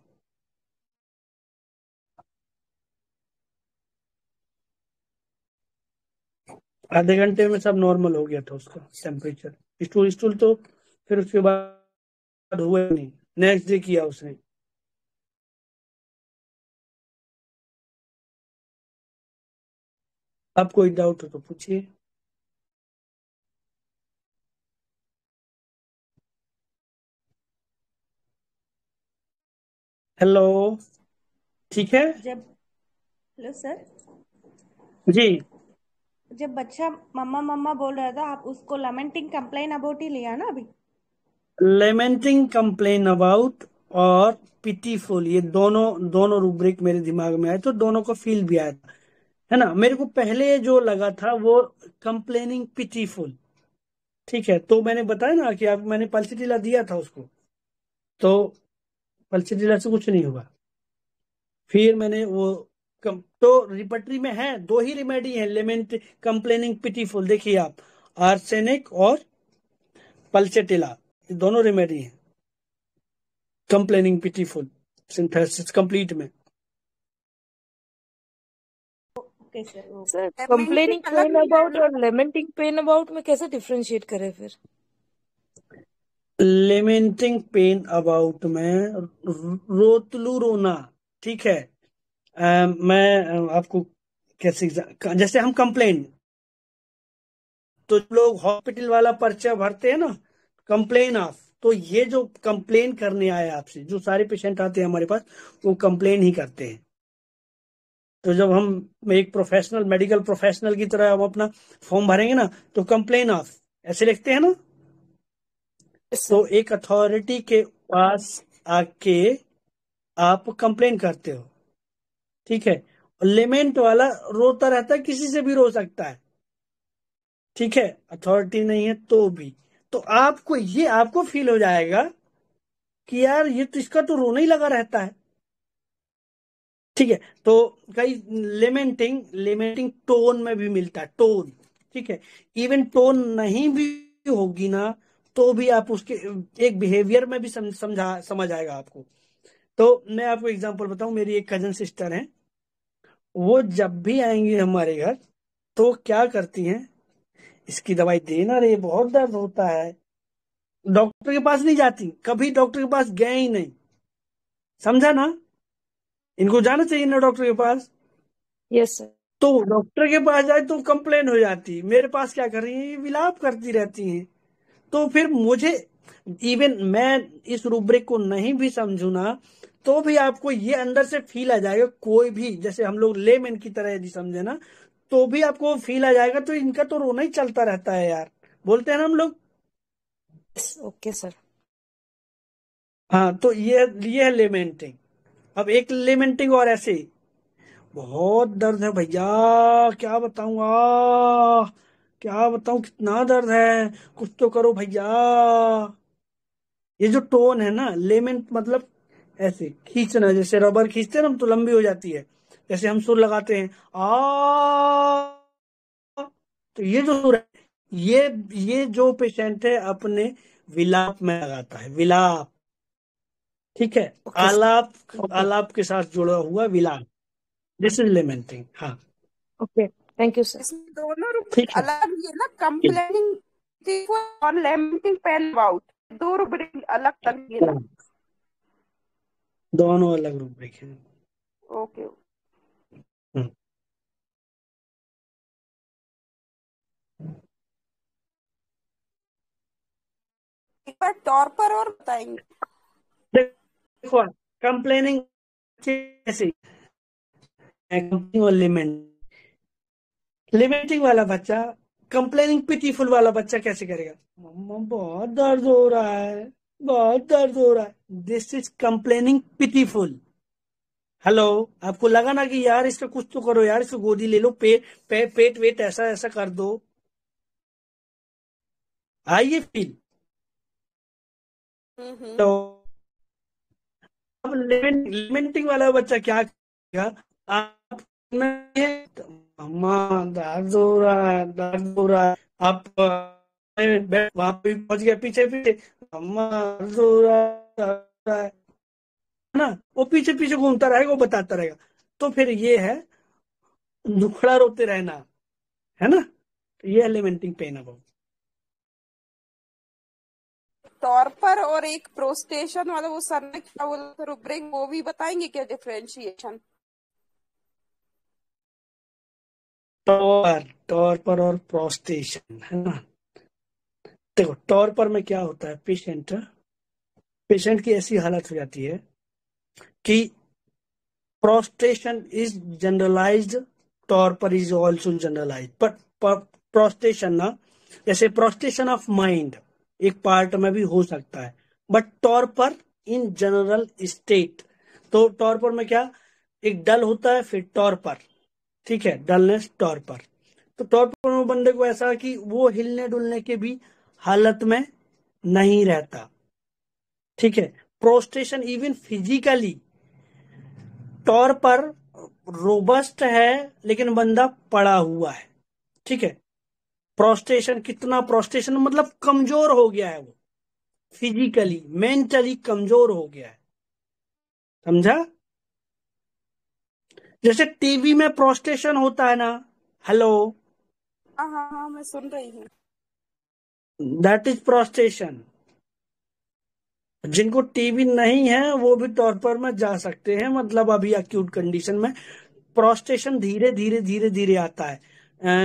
आधे घंटे में सब नॉर्मल हो गया था उसका टेम्परेचर। स्टूल स्टूल तो फिर उसके बाद हुआ नहीं, नेक्स्ट डे किया उसने। अब कोई डाउट हो तो पूछिए। हेलो, ठीक है हेलो सर, जी। जब बच्चा मम्मा मम्मा बोल रहा था, आप उसको लमेंटिंग कंप्लेन अबाउट ही लिया ना अभी? लेमेंटिंग कंप्लेन अबाउट और पिटीफुल, ये दोनों रूब्रिक मेरे दिमाग में आए, तो दोनों को फील भी आया था, है ना। मेरे को पहले जो लगा था वो कंप्लेनिंग पिटीफुल, ठीक है, तो मैंने बताया ना कि आप, मैंने पल्सिटिला दिया था उसको, तो पल्सिटिला से कुछ नहीं हुआ। फिर मैंने वो तो रिपर्टरी में है, 2 ही रेमेडी है, लेमेंट कंप्लेनिंग पिटीफुल, देखिए आप, आर्सेनिक और पल्सेटिला, ये दोनों रेमेडी है कंप्लेनिंग पिटीफुल सिंथेसिस कंप्लीट में। Okay sir. Sir complaining pain about और लेमेंटिंग पेन अबाउट में कैसे डिफरेंशिएट करें फिर? लेमेंटिंग पेन अबाउट में रोतलू रोना, ठीक है। मैं आपको कैसे, जैसे हम कंप्लेन, तो लोग हॉस्पिटल वाला पर्चा भरते हैं ना, कंप्लेन ऑफ, तो ये जो कंप्लेन करने आए आपसे, जो सारे पेशेंट आते हैं हमारे पास, वो कंप्लेन ही करते हैं। तो जब हम एक प्रोफेशनल, मेडिकल प्रोफेशनल की तरह हम अपना फॉर्म भरेंगे ना, तो कंप्लेन ऑफ ऐसे लिखते हैं ना, तो एक अथॉरिटी के पास आके आप कंप्लेन करते हो, ठीक है। लेमेंट वाला रोता रहता है, किसी से भी रो सकता है, ठीक है, अथॉरिटी नहीं है तो भी। तो आपको ये, आपको फील हो जाएगा कि यार ये तो, इसका तो रोना ही लगा रहता है, ठीक है। तो कई लेमेंटिंग टोन में भी मिलता है, टोन, ठीक है। इवन टोन नहीं भी होगी ना, तो भी आप उसके एक बिहेवियर में भी समझ आएगा आपको। तो मैं आपको एग्जांपल बताऊं, मेरी एक कजन सिस्टर है, वो जब भी आएंगी हमारे घर तो क्या करती हैं, इसकी दवाई देना रे, बहुत दर्द होता है, डॉक्टर के पास नहीं जाती, कभी डॉक्टर के पास गए ही नहीं, समझा ना। इनको जाना चाहिए ना डॉक्टर के पास। Yes sir. तो डॉक्टर के पास जाए तो कंप्लेन हो जाती, मेरे पास क्या कर रही है, विलाप करती रहती हैं। तो फिर मुझे, इवन मैं इस रूब्रिक को नहीं भी समझू ना, तो भी आपको ये अंदर से फील आ जाएगा, कोई भी, जैसे हम लोग लेमैन की तरह यदि समझे ना, तो भी आपको फील आ जाएगा, तो इनका तो रोना ही चलता रहता है यार, बोलते हैं ना हम लोग। Okay sir. हाँ, तो ये है लेमेंटिंग। अब एक लेमेंटिंग और ऐसे, बहुत दर्द है भैया, क्या बताऊं, क्या बताऊं, कितना दर्द है, कुछ तो करो भैया। ये जो टोन है ना, लेमेंट मतलब ऐसे खींचना, जैसे रबर खींचते हैं ना हम, तो लंबी हो जाती है, जैसे हम सुर लगाते हैं तो ये जो सुर है, ये जो पेशेंट है अपने विलाप में लगाता है, विलाप, ठीक है। आलाप के साथ जुड़ा हुआ विलाप, दिस इज लेमेंटिंग। हाँ, ओके थैंक यू सर। इसमें दोनों रूब्रिक ठीक है, अलग ही है ना, कंप्लेनिंग और लैमेंटिंग पेन अबाउट, दो रूब्रिक अलग अलग है ना। दोनों अलग रूब्रिक है। ओके। हम्म। एक बार तौर पर और बताएंगे। देखो कंप्लेनिंग कैसे, लिमिटिंग वाला बच्चा, कंप्लेनिंग पिटीफुल वाला बच्चा कैसे करेगा? मम्मा बहुत दर्द हो रहा है, बहुत दर्द हो रहा है। This is complaining pitiful. Hello, आपको लगा ना कि यार इसको कुछ तो करो यार, इसको गोदी ले लो, पेट वेट ऐसा ऐसा कर दो, आइए फील। तो अब लिमिटिंग वाला बच्चा क्या करेगा? आप अम्मा दर्द हो रहा है, दर्द हो रहा है, आप वहां पे पहुंच गया पीछे पीछे, अम्मा दर्द हो रहा है ना, वो पीछे पीछे घूमता रहेगा, वो बताता रहेगा। तो फिर ये है दुखड़ा रोते रहना, है ना। तो ये एलिमेंटिंग पेन अबाउट तौर पर, और एक प्रोस्टेशन वाला वो सर ने क्या बोला रूब्रिक, वो भी बताएंगे क्या डिफरेंशिएशन? टॉर पर और प्रोस्टेशन, है ना। देखो टॉर पर में क्या होता है, पेशेंट की ऐसी हालत हो जाती है कि प्रोस्टेशन इज जनरलाइज्ड, टॉर पर इज ऑल्सो जनरलाइज्ड। पर प्रोस्टेशन ना, जैसे प्रोस्टेशन ऑफ माइंड एक पार्ट में भी हो सकता है, बट टॉर पर इन जनरल स्टेट। तो टॉर पर में क्या, एक डल होता है, फिर टॉर पर, ठीक है, डलनेस टॉर पर। तो टॉर पर में बंदे को ऐसा कि वो हिलने डुलने के भी हालत में नहीं रहता, ठीक है। प्रोस्टेशन इवन फिजिकली, टॉर पर रोबस्ट है लेकिन बंदा पड़ा हुआ है, ठीक है। प्रोस्टेशन कितना, प्रोस्टेशन मतलब कमजोर हो गया है, वो फिजिकली मेंटली कमजोर हो गया है, समझा। जैसे टीवी में प्रोस्टेशन होता है ना, हेलो, हाँ हाँ हाँ, मैं सुन रही हूँ। That is prostration. जिनको टीवी नहीं है वो भी टॉर पर में जा सकते हैं, मतलब अभी एक्यूट कंडीशन में प्रोस्टेशन धीरे धीरे धीरे धीरे आता है।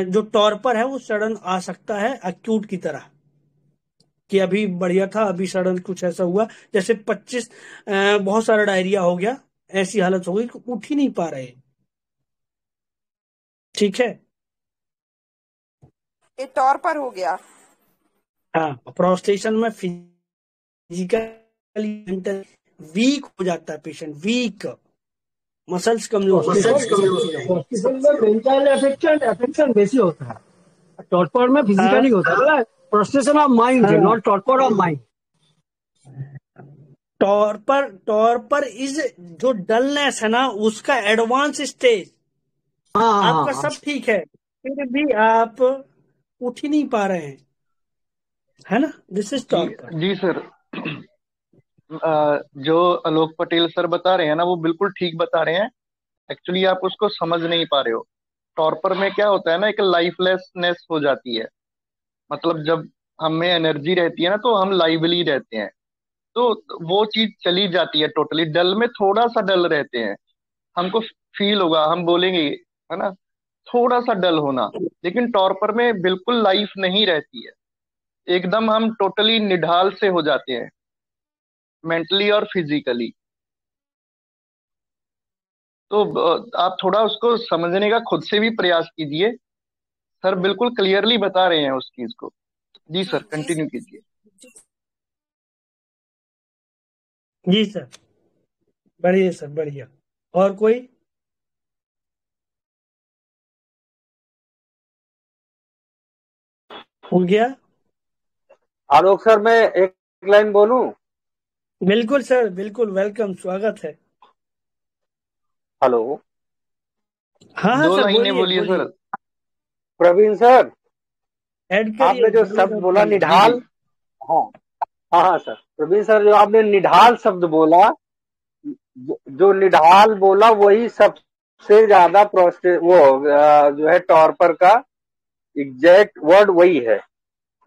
जो टॉर पर है वो सडन आ सकता है एक्यूट की तरह, कि अभी बढ़िया था, अभी सडन कुछ ऐसा हुआ जैसे 25 बहुत सारा डायरिया हो गया, ऐसी हालत हो गई कि उठ ही नहीं पा रहे, ठीक है। ये तौर पर हो गया। हाँ, प्रोस्टेशन में फिजिकली मेंटल वीक हो जाता है पेशेंट, वीक, मसल्स कमजोर। मेंटल अफेक्शन बेसी होता है, टॉर्पर में फिजिकली होता है। प्रोस्टेशन ऑफ माइंड है, not torpor of mind. Torpor is जो डलनेस है ना, उसका एडवांस स्टेज। आपका सब ठीक है, फिर भी आप उठ ही नहीं पा रहे हैं, है ना, दिस इज टॉर्पर। जी सर, जो आलोक पटेल सर बता रहे हैं ना, वो बिल्कुल ठीक बता रहे हैं। एक्चुअली आप उसको समझ नहीं पा रहे हो। टॉर्पर में क्या होता है ना, एक लाइफलेसनेस हो जाती है। मतलब जब हमें एनर्जी रहती है ना, तो हम लाइवली रहते हैं, तो वो चीज चली जाती है टोटली। डल में थोड़ा सा डल रहते हैं, हमको फील होगा, हम बोलेंगे, है ना, थोड़ा सा डल होना। लेकिन टॉर्पर में बिल्कुल लाइफ नहीं रहती है, एकदम हम टोटली निढाल से हो जाते हैं, मेंटली और फिजिकली। तो आप थोड़ा उसको समझने का खुद से भी प्रयास कीजिए। सर बिल्कुल क्लियरली बता रहे हैं उस चीज को। जी सर, कंटिन्यू कीजिए। जी सर, बढ़िया सर, बढ़िया। और कोई? हो गया? आलोक सर, मैं एक लाइन बोलूं? बिल्कुल सर, बिल्कुल, वेलकम, स्वागत है। हेलो। हाँ हाँ दो सर, लाइनें बोलिए सर। प्रवीण सर, ऐड आपने जो शब्द बोला निढाल, हाँ हाँ हाँ सर, प्रवीण सर, जो आपने निढाल शब्द बोला, जो निढाल बोला वही सब सबसे ज्यादा प्रोस्टेट वो जो है टॉर्पर का एग्जैक्ट वर्ड वही है।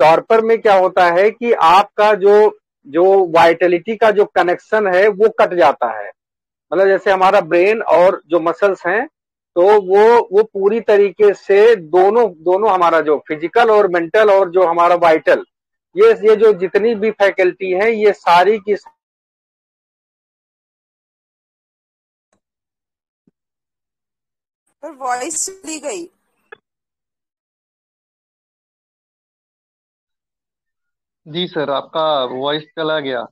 टॉर्पर में क्या होता है कि आपका जो जो वाइटलिटी का जो कनेक्शन है वो कट जाता है। मतलब जैसे हमारा ब्रेन और जो मसल्स हैं तो वो पूरी तरीके से दोनों हमारा जो फिजिकल और मेंटल और जो हमारा वाइटल ये जो जितनी भी फैकल्टी है ये सारी की पर वॉइस चली गई। जी सर, आपका वॉइस चला गया।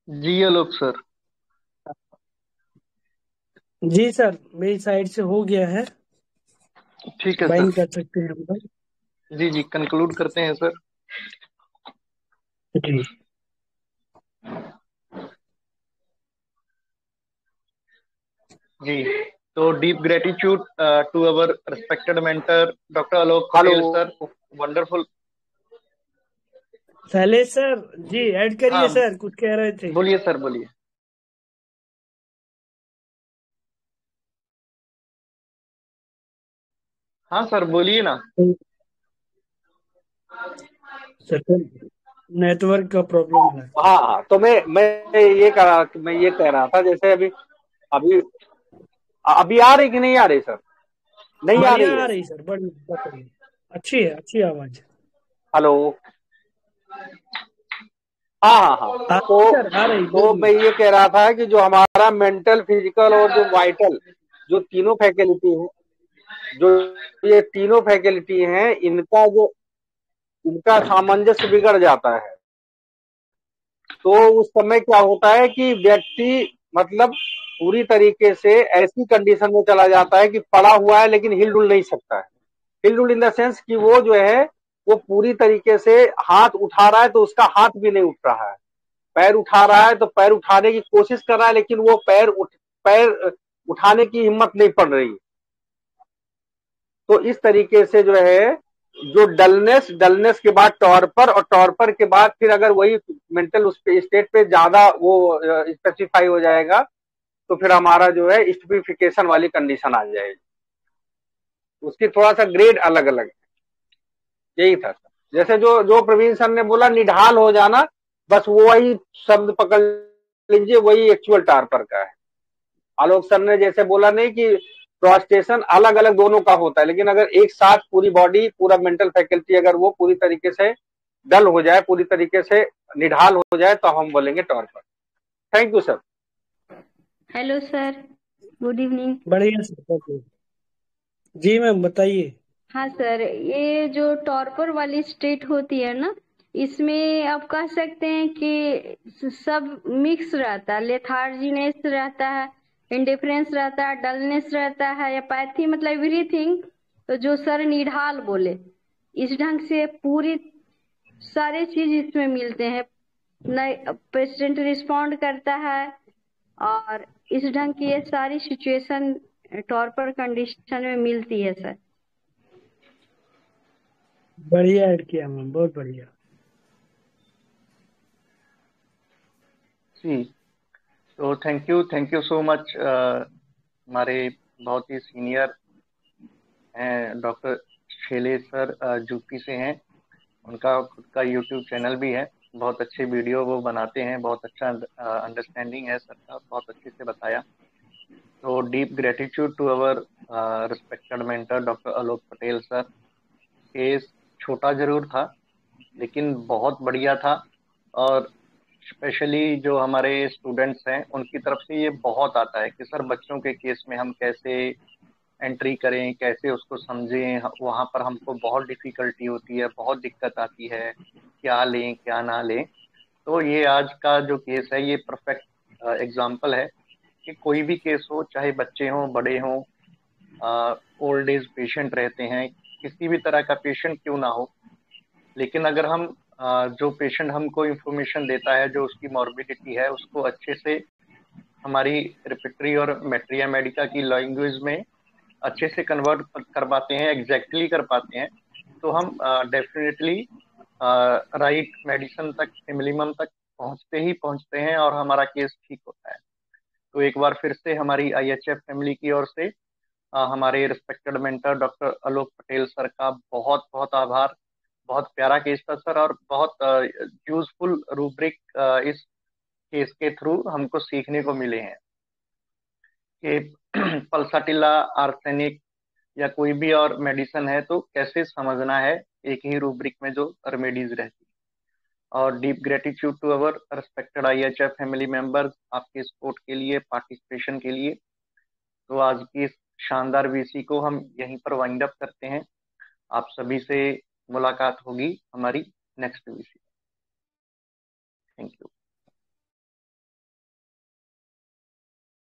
जी आलोक सर। जी सर, मेरी साइड से हो गया है। ठीक है बाइंड सर। कर सकते हैं हम लोग। जी जी, कंक्लूड करते हैं सर। जी जी, तो deep gratitude to our respected mentor doctor Alok hello Patel sir, wonderful. Shailesh sir ji, add करिए हाँ सर, कुछ कह रहे थे। बोलिए सर, बोलिए। हाँ सर, बोलिए ना। सर नेटवर्क का प्रॉब्लम है। हाँ, तो मैं ये कह रहा था जैसे अभी अभी अभी आ रही कि नहीं आ रही सर? नहीं आ बढ़िया रही आ है। रही सर, बढ़िया बढ़िया। अच्छी है, अच्छी आवाज। हेलो। हाँ हाँ आ हाँ, रही सर, आ रही, तो मैं बोलिए। ये कह रहा था कि जो हमारा मेंटल फिजिकल और जो वाइटल जो तीनों फैकल्टी है, जो ये तीनों फैकल्टी हैं इनका सामंजस्य बिगड़ जाता है। तो उस समय क्या होता है कि व्यक्ति मतलब पूरी तरीके से ऐसी कंडीशन में चला जाता है कि पड़ा हुआ है लेकिन हिलडुल नहीं सकता है। हिलडुल इन द सेंस कि वो जो है वो पूरी तरीके से हाथ उठा रहा है तो उसका हाथ भी नहीं उठ रहा है, पैर उठा रहा है तो पैर उठाने की कोशिश कर रहा है लेकिन वो पैर उठाने की हिम्मत नहीं पड़ रही। तो इस तरीके से जो है जो डलनेस के बाद टॉर्पर और टॉर्पर के बाद फिर अगर वही मेंटल उस पे स्टेट पे ज्यादा वो स्पेसिफाई हो जाएगा तो फिर हमारा जो है स्टूपिफिकेशन वाली कंडीशन आ जाएगी। उसकी थोड़ा सा ग्रेड अलग अलग है। यही था सर। जैसे जो जो प्रवीण सर ने बोला निढाल हो जाना, बस वो वही शब्द पकड़ लीजिए, वही एक्चुअल टॉर्पर का है। आलोक सर ने जैसे बोला नहीं कि प्रोस्टेशन अलग अलग दोनों का होता है, लेकिन अगर एक साथ पूरी बॉडी पूरा मेंटल फैकल्टी अगर वो पूरी तरीके से डल हो जाए, पूरी तरीके से निढाल हो जाए तो हम बोलेंगे torpor. Thank you sir. Hello sir, good evening. बढ़िया सर। जी मैम बताइए। हाँ सर, ये जो टॉर्पर वाली स्टेट होती है ना, इसमें आप कह सकते हैं कि सब मिक्स रहता है, लेथार्जीनेस रहता है, इंडिफरेंस रहता है, डलनेस रहता है, एपैथी, मतलब एवरीथिंग। तो जो सर निढाल बोले, इस ढंग से पूरी सारे चीज इसमें मिलते हैं। पेशेंट रिस्पॉन्ड करता है और इस ढंग की ये सारी सिचुएशन टॉर्पर कंडीशन में मिलती है सर। बढ़िया ऐड किया मैम, बहुत बढ़िया। जी, तो थैंक यू सो मच। हमारे बहुत ही सीनियर हैं डॉक्टर शैलेश सर, यूपी से हैं। उनका खुद का यूट्यूब चैनल भी है, बहुत अच्छे वीडियो वो बनाते हैं, बहुत अच्छा अंडरस्टैंडिंग है सर का, बहुत अच्छे से बताया। तो deep gratitude to our respected mentor doctor Alok Patel sir. Case छोटा जरूर था लेकिन बहुत बढ़िया था, और स्पेशली जो हमारे स्टूडेंट्स हैं उनकी तरफ से ये बहुत आता है कि सर बच्चों के केस में हम कैसे एंट्री करें, कैसे उसको समझें। वहाँ पर हमको बहुत डिफिकल्टी होती है, बहुत दिक्कत आती है, क्या लें क्या ना लें। तो ये आज का जो केस है ये परफेक्ट एग्जाम्पल है कि कोई भी केस हो, चाहे बच्चे हों बड़े हों, ओल्ड एज पेशेंट रहते हैं, किसी भी तरह का पेशेंट क्यों ना हो, लेकिन अगर हम जो पेशेंट हमको इंफॉर्मेशन देता है, जो उसकी मॉर्बिडिटी है, उसको अच्छे से हमारी रिपिटरी और मेट्रिया मेडिका की लैंग्वेज में अच्छे से कन्वर्ट कर पाते हैं, एग्जैक्टली कर पाते हैं, तो हम डेफिनेटली राइट मेडिसिन तक, इमिलिमम तक पहुंचते हैं और हमारा केस ठीक होता है। तो एक बार फिर से हमारी IHF फैमिली की ओर से हमारे respected mentor doctor Alok Patel sir का बहुत बहुत आभार। बहुत प्यारा केस था सर, और बहुत यूजफुल रूब्रिक इस केस के थ्रू हमको सीखने को मिले हैं कि पल्साटिला, आर्सेनिक या कोई भी और मेडिसिन है तो कैसे समझना है एक ही रूब्रिक में जो रेमेडीज रहती है। और deep gratitude to our respected IHF family members, आपके सपोर्ट के लिए, पार्टिसिपेशन के लिए। तो आज की इस शानदार VC को हम यहीं पर वाइंड अप करते हैं। आप सभी से मुलाकात होगी हमारी नेक्स्ट VC। Thank you.